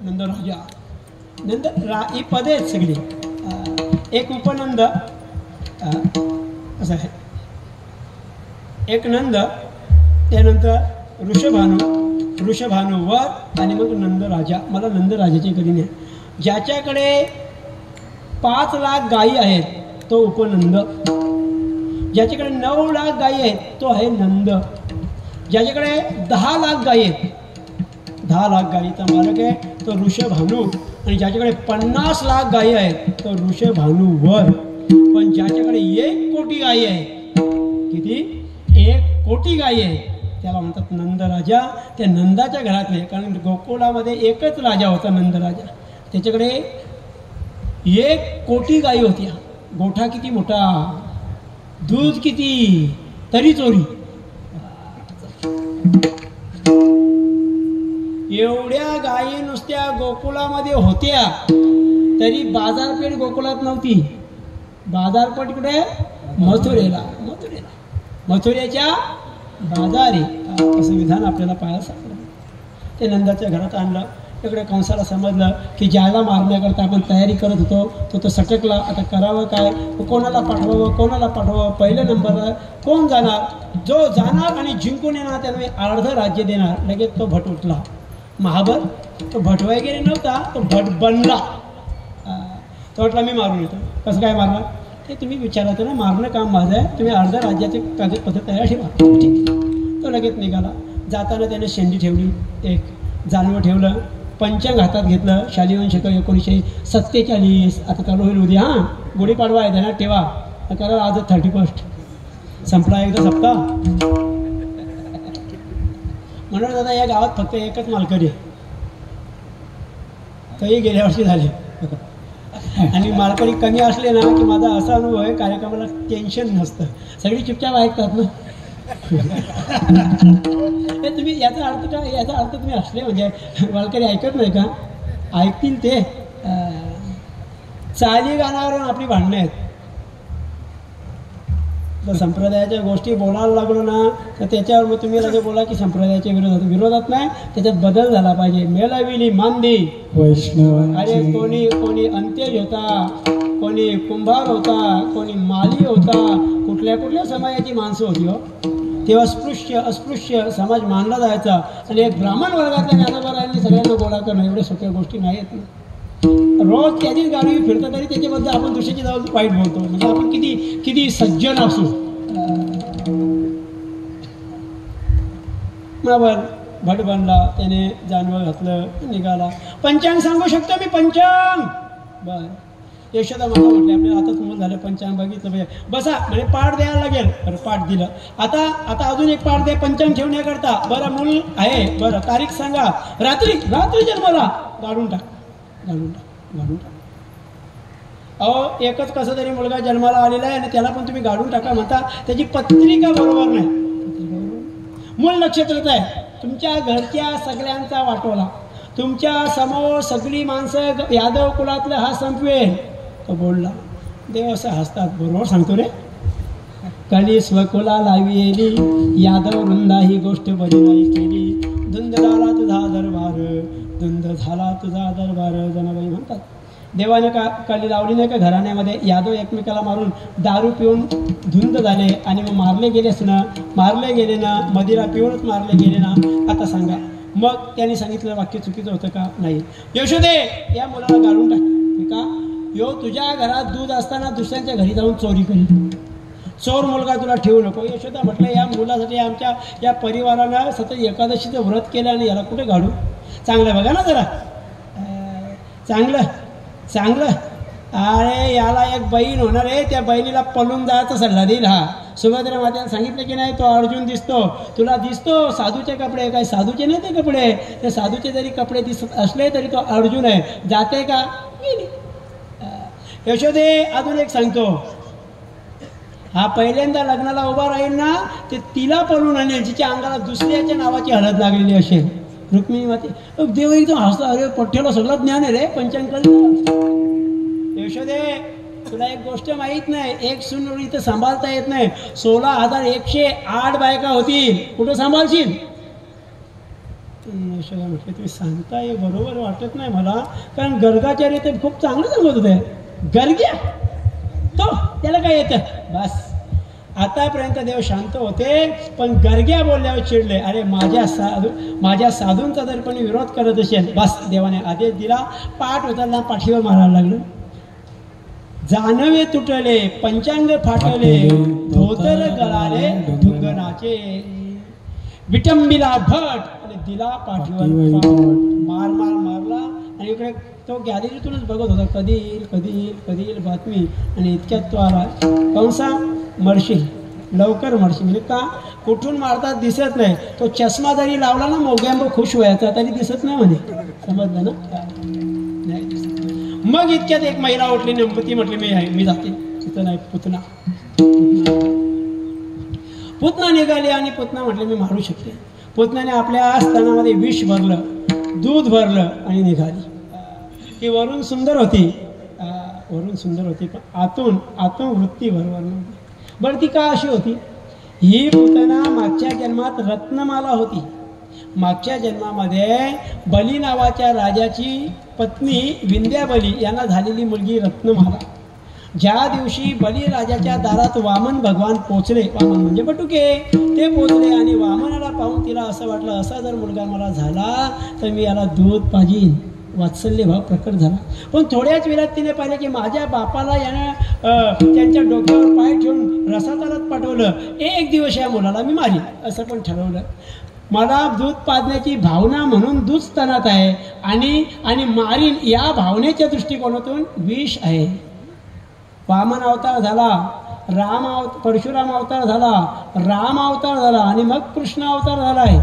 नंदराजा ही पदे आहेत सगळी. एक उपनंद असं आहे, एक नंद, त्यानंतर ऋषभानू वर आणि मग नंदराजा. मला नंदराजाची कधी नाही. ज्याच्याकडे 5 लाख गायी आहेत तो उपनंद, ज्याच्याकडे 9 लाख गायी आहेत तो आहे नंद, ज्याच्याकडे 10 लाख गायी आहेत, 10 लाख गायीचा मालक आहे तो ऋषभानू, आणि ज्याच्याकडे 50 लाख गायी आहेत तो ऋषभानू वर. पण ज्याच्याकडे 1 कोटी गायी आहे, किती 1 कोटी गायी आहे, त्याला म्हणतात नंदराजा. त्या नंदाच्या घरातले, कारण गोकुळामध्ये एकच राजा होता नंदराजा, त्याच्याकडे 1 कोटी गायी होत्या. गोठा किती मोठा, दूध किती, तरी चोरी. एवढ्या गायी नुसत्या गोकुळामध्ये होत्या तरी बाजारपेठ गोकुळात नव्हती. बाजारपेठ कुठे, मथुरेच्या बाजारी. असं विधान आपल्याला पाहायला सापडलं. ते नंदाच्या घरात आणलं. इकडे कंसाला समजलं की ज्याला मारण्याकरता आपण तयारी करत होतो तो सटकला. आता करावं काय, कोणाला पाठवावं. पहिल्या नंबरला कोण जाणार, जो जाणार आणि जिंकून येणार त्याला मी अर्ध राज्य देणार. लगेच तो भट उठला. महाबल तो भट वगैरे नव्हता, तो भट बनला. तो म्हटला मी मारून येतो. कसं काय मारणार ते तुम्ही विचारत ना, मारणं काम माझं आहे, तुम्ही अर्ध राज्याचे कागदपत्र तयार ठेवा. ठीक. तो लगेच निघाला. जाताना त्याने शेंडी ठेवली, एक जानवं ठेवलं, पंचांग हातात घेतलं. शालिवांश 1947. आता चालू होईल उद्या. गुढीपाडवा आहे त्यांना ठेवा. करा आज 31 संपला एकदा सप्ताह. म्हणून दादा या गावात फक्त एकच मालकरी आहे, तोही गेल्या वर्षी झाले. आणि मालकरी कमी असले ना की माझा असा अनुभव आहे, कार्यक्रमाला टेन्शन नसतं, सगळी चुपचाप ऐकतात ना. तुम्ही याचा अर्थ काय, याचा अर्थ तुम्ही असले म्हणजे मालकरी ऐकत नाही का, ऐकतील ते. चाली गाण्यावरून आपली भांडणं आहेत. तर संप्रदायाच्या गोष्टी बोलायला लागलो ना तर त्याच्यावर मग तुम्ही लगे बोला की संप्रदायाच्या विरोधात नाही, त्याच्यात बदल झाला पाहिजे. मेळाविली मांदी वैष्णव. अरे कोणी अंत्यज होता, कोणी कुंभार होता, कोणी माली होता, कुठल्या समाजाची माणसं होती हो. तेव्हा अस्पृश्य समाज मानला जायचा. आणि एक ब्राह्मण वर्गातल्या ज्ञानोबारायांनी सगळ्यांना गोळा करणं एवढ्या सोप्या गोष्टी नाही आहेत. रोज त्याचीच गाडी फिरतं तरी त्याच्याबद्दल आपण दुसऱ्याची जाऊन वाईट बोलतो. म्हणजे आपण किती सज्जन असू. भट बनला, त्याने जानवं घातलं, निघाला. पंचांग सांगू शकतो मी, पंचांग. बर यशोदा मला म्हटले आपल्याला आता तुम्हाला झालं पंचांग बघितलं पाहिजे, बसा म्हणजे पाठ द्यायला लागेल. बरं पाठ दिलं. आता अजून एक पाठ द्या पंचांग ठेवण्याकरता. बरं मूल आहे, बरं तारीख सांगा. रात्री जन्माला. गाडून टाक. अहो एकच कसं तरी मुलगा जन्माला आलेला आहे आणि त्याला पण तुम्ही गाडून टाका म्हणता, त्याची पत्रिका बरोबर नाही. मूळ नक्षत्रच आहे. तुमच्या घरच्या सगळ्यांचा वाटोला, तुमच्या समोर सगळी माणसं यादव कुलातलं हा संपवेल. तो बोलला. देव असं हसतात. बरोबर सांगतो रे. कली स्वकुला लाविली यादव वृंदा ही गोष्ट बरी नाही केली. धुंद झाला तुझा दरबार जनाबाई म्हणतात. देवाने कली लावली नाही का घराण्यामध्ये. यादव एकमेकाला मारून दारू पिऊन धुंद झाले आणि मग मारले गेले ना, मदिरा पिऊनच मारले गेले ना. आता सांगा मग त्यांनी सांगितलं वाक्य चुकीचं होतं का? नाही. यशोदे या मुलाला गाडून टाक. का यो तुझ्या घरात दूध असताना दुसऱ्यांच्या घरी जाऊन चोरी करी. चोर मुलगा तुला ठेवू नको. यशोदा म्हटलं या मुलासाठी आमच्या या परिवारानं सतत एकादशीचं व्रत केलं आणि याला कुठे गाडू. चांगलं बघा ना जरा, चांगलं. अरे याला एक बहीण होणार आहे, त्या बहिणीला पळून जायचा सल्ला देईल. हा सुभद्रा मात्याला सांगितलं की नाही, तो अर्जुन दिसतो तुला, दिसतो साधूचे कपडे, काय साधूचे नाही ते कपडे, ते साधूचे जरी कपडे दिसत असले तरी तो अर्जुन आहे. जाते का? यशोदे अजून एक सांगतो, हा पहिल्यांदा लग्नाला उभा राहील ना ते तिला पळून आणेल जिच्या अंगाला दुसऱ्याच्या नावाची हळद लागलेली असेल. रुक्मिणी माते देव एकदम हसला. अरे पठ्ठ्याला सगळं ज्ञान आहे रे पंचांग. यशोदे तुला एक गोष्ट माहीत नाही, एक सून इथं सांभाळता येत नाही. 16,108 बायका होतील, कुठं सांभाळशील? यशोदा म्हटले तुम्ही सांगताय बरोबर वाटत नाही मला, कारण गर्गाचार्य ते खूप चांगलं सांगत होते. गर्ग्या तो त्याला काय येतं बस. आतापर्यंत देव शांत होते, पण गर्ग्या बोलल्यावर चिडले. अरे माझ्या साधूंचा जर कोणी विरोध करत असेल, बस देवाने आदेश दिला, पाठ उचलला, पाठीवर मारायला लागलं. जानवे तुटले, पंचांग फाटले, धोतर गळाले धुंगणाचे, विटंबिला भट आणि दिला पाठीवर मारला. आणि इकडे तो गॅलरीतूनच बघत होता, कधी येईल बातमी. आणि इतक्यात तो आला, कंसा मरशील, लवकर मरशील. म्हणजे का, कुठून मारतात दिसत नाही. तो चष्मा जरी लावला ना मोग्यांब खुश व्हायचा, तरी दिसत नाही म्हणे. समजलं ना, नाही दिसत. मग इतक्यात एक महिला उठली, नेमपती म्हटली मी जाते. तिथं नाही, पुतना निघाली. आणि पुतना म्हटले मी मारू शकते. पुतनाने आपल्या स्तनामध्ये विष भरलं, दूध भरलं आणि निघाली. ती वरून सुंदर होती, पण आतून वृत्ती बरोबर नव्हती. बरं ती का अशी होती? ही पुतना मागच्या जन्मात रत्नमाला होती. मागच्या जन्मामध्ये बली नावाच्या राजाची पत्नी विंध्याबली यांना झालेली मुलगी रत्नमाला. ज्या दिवशी बलीराजाच्या दारात वामन भगवान पोचले, वामन म्हणजे बटुके, ते पोचले. आणि वामनाला पाहून तिला असं वाटलं, असा जर मुलगा मला झाला तर मी याला दूध पाजीन. वात्सल्य भाव प्रकट झाला. पण थोड्याच वेळात तिने पाहिलं की माझ्या बापाला यानं त्यांच्या डोक्यावर पाय ठेवून रसातलात पाठवलं. एक दिवस या मुलाला मी मारीन असं पण ठरवलं. मला दूध पाजण्याची भावना म्हणून दूध स्तनात आहे, आणि मारीन या भावनेच्या दृष्टिकोनातून विष आहे. वामन अवतार झाला, परशुराम अवतार झाला, राम अवतार झाला, आणि मग कृष्ण अवतार झालाय.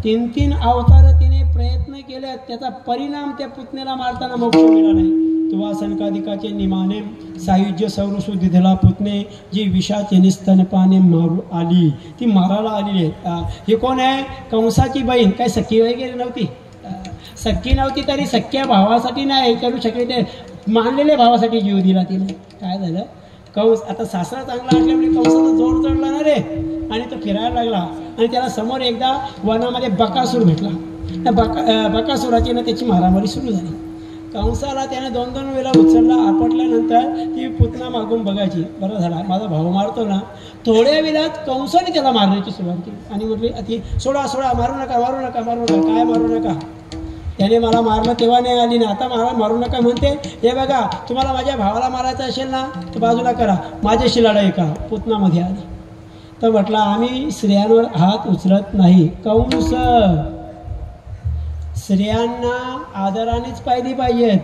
3 अवतार तिने प्रयत्न केले. त्याचा परिणाम त्या पुतण्याला मारताना मोक्ष मिळाला नाही. तुवा सनकादिकाचे निमाने सायुज्य सौरसु दिधला पुतणे, जी विषाचे निस्तनपाने मारू आली, ती मारायला आलेली आहे. हे कोण आहे? कंसाची बहीण. काय सख्खी वगैरे नव्हती, सख्खी नव्हती तरी सख्या भावासाठी नाही करू शकले, ते मानलेल्या भावासाठी जीव दिला तिने. काय झालं, कंस आता सासरा चांगला असल्यामुळे कंसाचा जोर चढला ना रे, आणि तो फिरायला लागला. आणि त्याला समोर एकदा वनामध्ये बकासूर भेटला. त्या बकासुराची ना त्याची मारामारी सुरू झाली. कंसाला त्याने 2 वेळा उचलला. आपटल्यानंतर ती पुतना मागून बघायची, बरं झाला माझा भाऊ मारतो ना. थोड्या वेळात कंसाने त्याला मारण्याची सुरुवात केली आणि म्हटली ती सोडा, मारू नका, काय मारू नका. त्याने मला मारणं तेव्हा नाही आली ना, आता मला मारू नका म्हणते. हे बघा, तुम्हाला माझ्या भावाला मारायचं असेल ना तर बाजूला करा, माझ्याशी लढाई करा. पुतनामध्ये आली तर म्हटलं आम्ही स्त्रियांवर हात उचलत नाही. कंस, स्त्रियांना आदरानेच पाहिली पाहिजेत.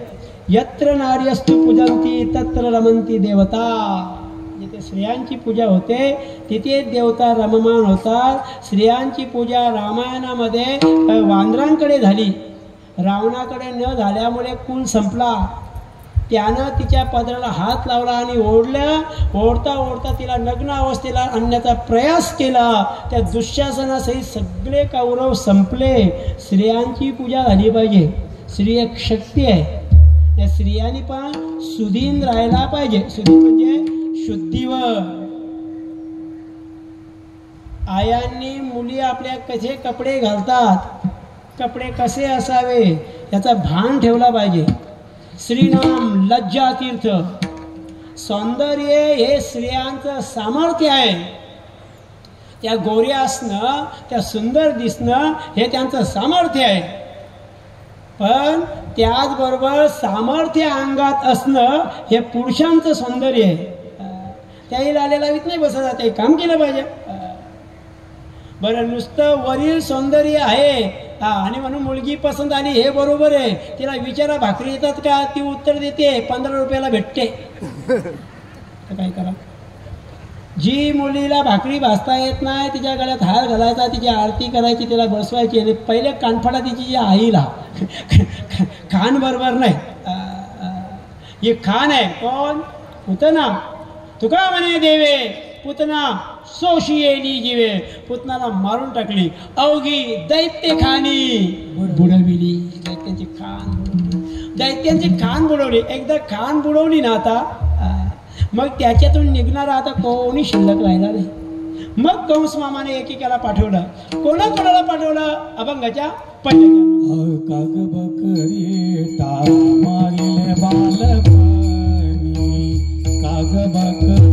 यत्र नार्यस्तु पूजन्ति तत्र रमन्ति देवता. जिथे स्त्रियांची पूजा होते तिथे देवता रममान होतात. स्त्रियांची पूजा रामायणामध्ये वानरांकडे झाली, रावणाकडे न झाल्यामुळे कुल संपला. त्यानं तिच्या पदराला हात लावला आणि ओढता तिला नग्न अवस्थेला आणण्याचा प्रयास केला. त्या दुःशासनासहित सगळे कौरव संपले. स्त्रियांची पूजा झाली पाहिजे. स्त्री एक शक्ती आहे. त्या स्त्रियांनी पण सुधीन राहायला पाहिजे. सुधीन म्हणजे शुद्धीवर. आयांनी मुली आपल्या कसे कपडे घालतात, कपडे कसे असावे याचा भान ठेवला पाहिजे. श्रीनाम लज्जा तीर्थ. सौंदर्य हे स्त्रियांचं सामर्थ्य आहे. त्या गोऱ्या असणं, त्या सुंदर दिसणं हे त्यांचं सामर्थ्य आहे. पण त्याचबरोबर सामर्थ्य अंगात असणं हे पुरुषांचं सौंदर्य आहे. त्याही लालेला नाही बसत, ते काम केलं पाहिजे. बरं, नुसतं वरील सौंदर्य आहे आणि म्हणून मुलगी पसंत आली हे बरोबर आहे. तिला विचारा भाकरी येतात का, ती उत्तर देते 15 रुपयाला भेटते. तर काय करा. जी मुलीला भाकरी भाजता येत नाही, तिच्या गळ्यात हार घालायचा, तिची आरती करायची, तिला बसवायची, आणि पहिले कानफडा तिची जी आईला खान बरोबर नाही. हे खान आहे कोण? पुतना. तुका म्हणे देवे पुतना सोशी येली जीवे. पुतनाला मारून टाकली. अवघी दैत्य खानी बुडविली. दैत्यांची खान बुडवली. एकदा खान बुडवली ना आता, मग त्याच्यातून निघणारा आता कोणी शिल्लक राहिला नाही. मग कंस मामाने एकेकाला पाठवलं. कोणाकोणाला पाठवलं? अभंगाच्या पंचक्या. काग बकरी टाळ मारिले बालपणी, काग बकरी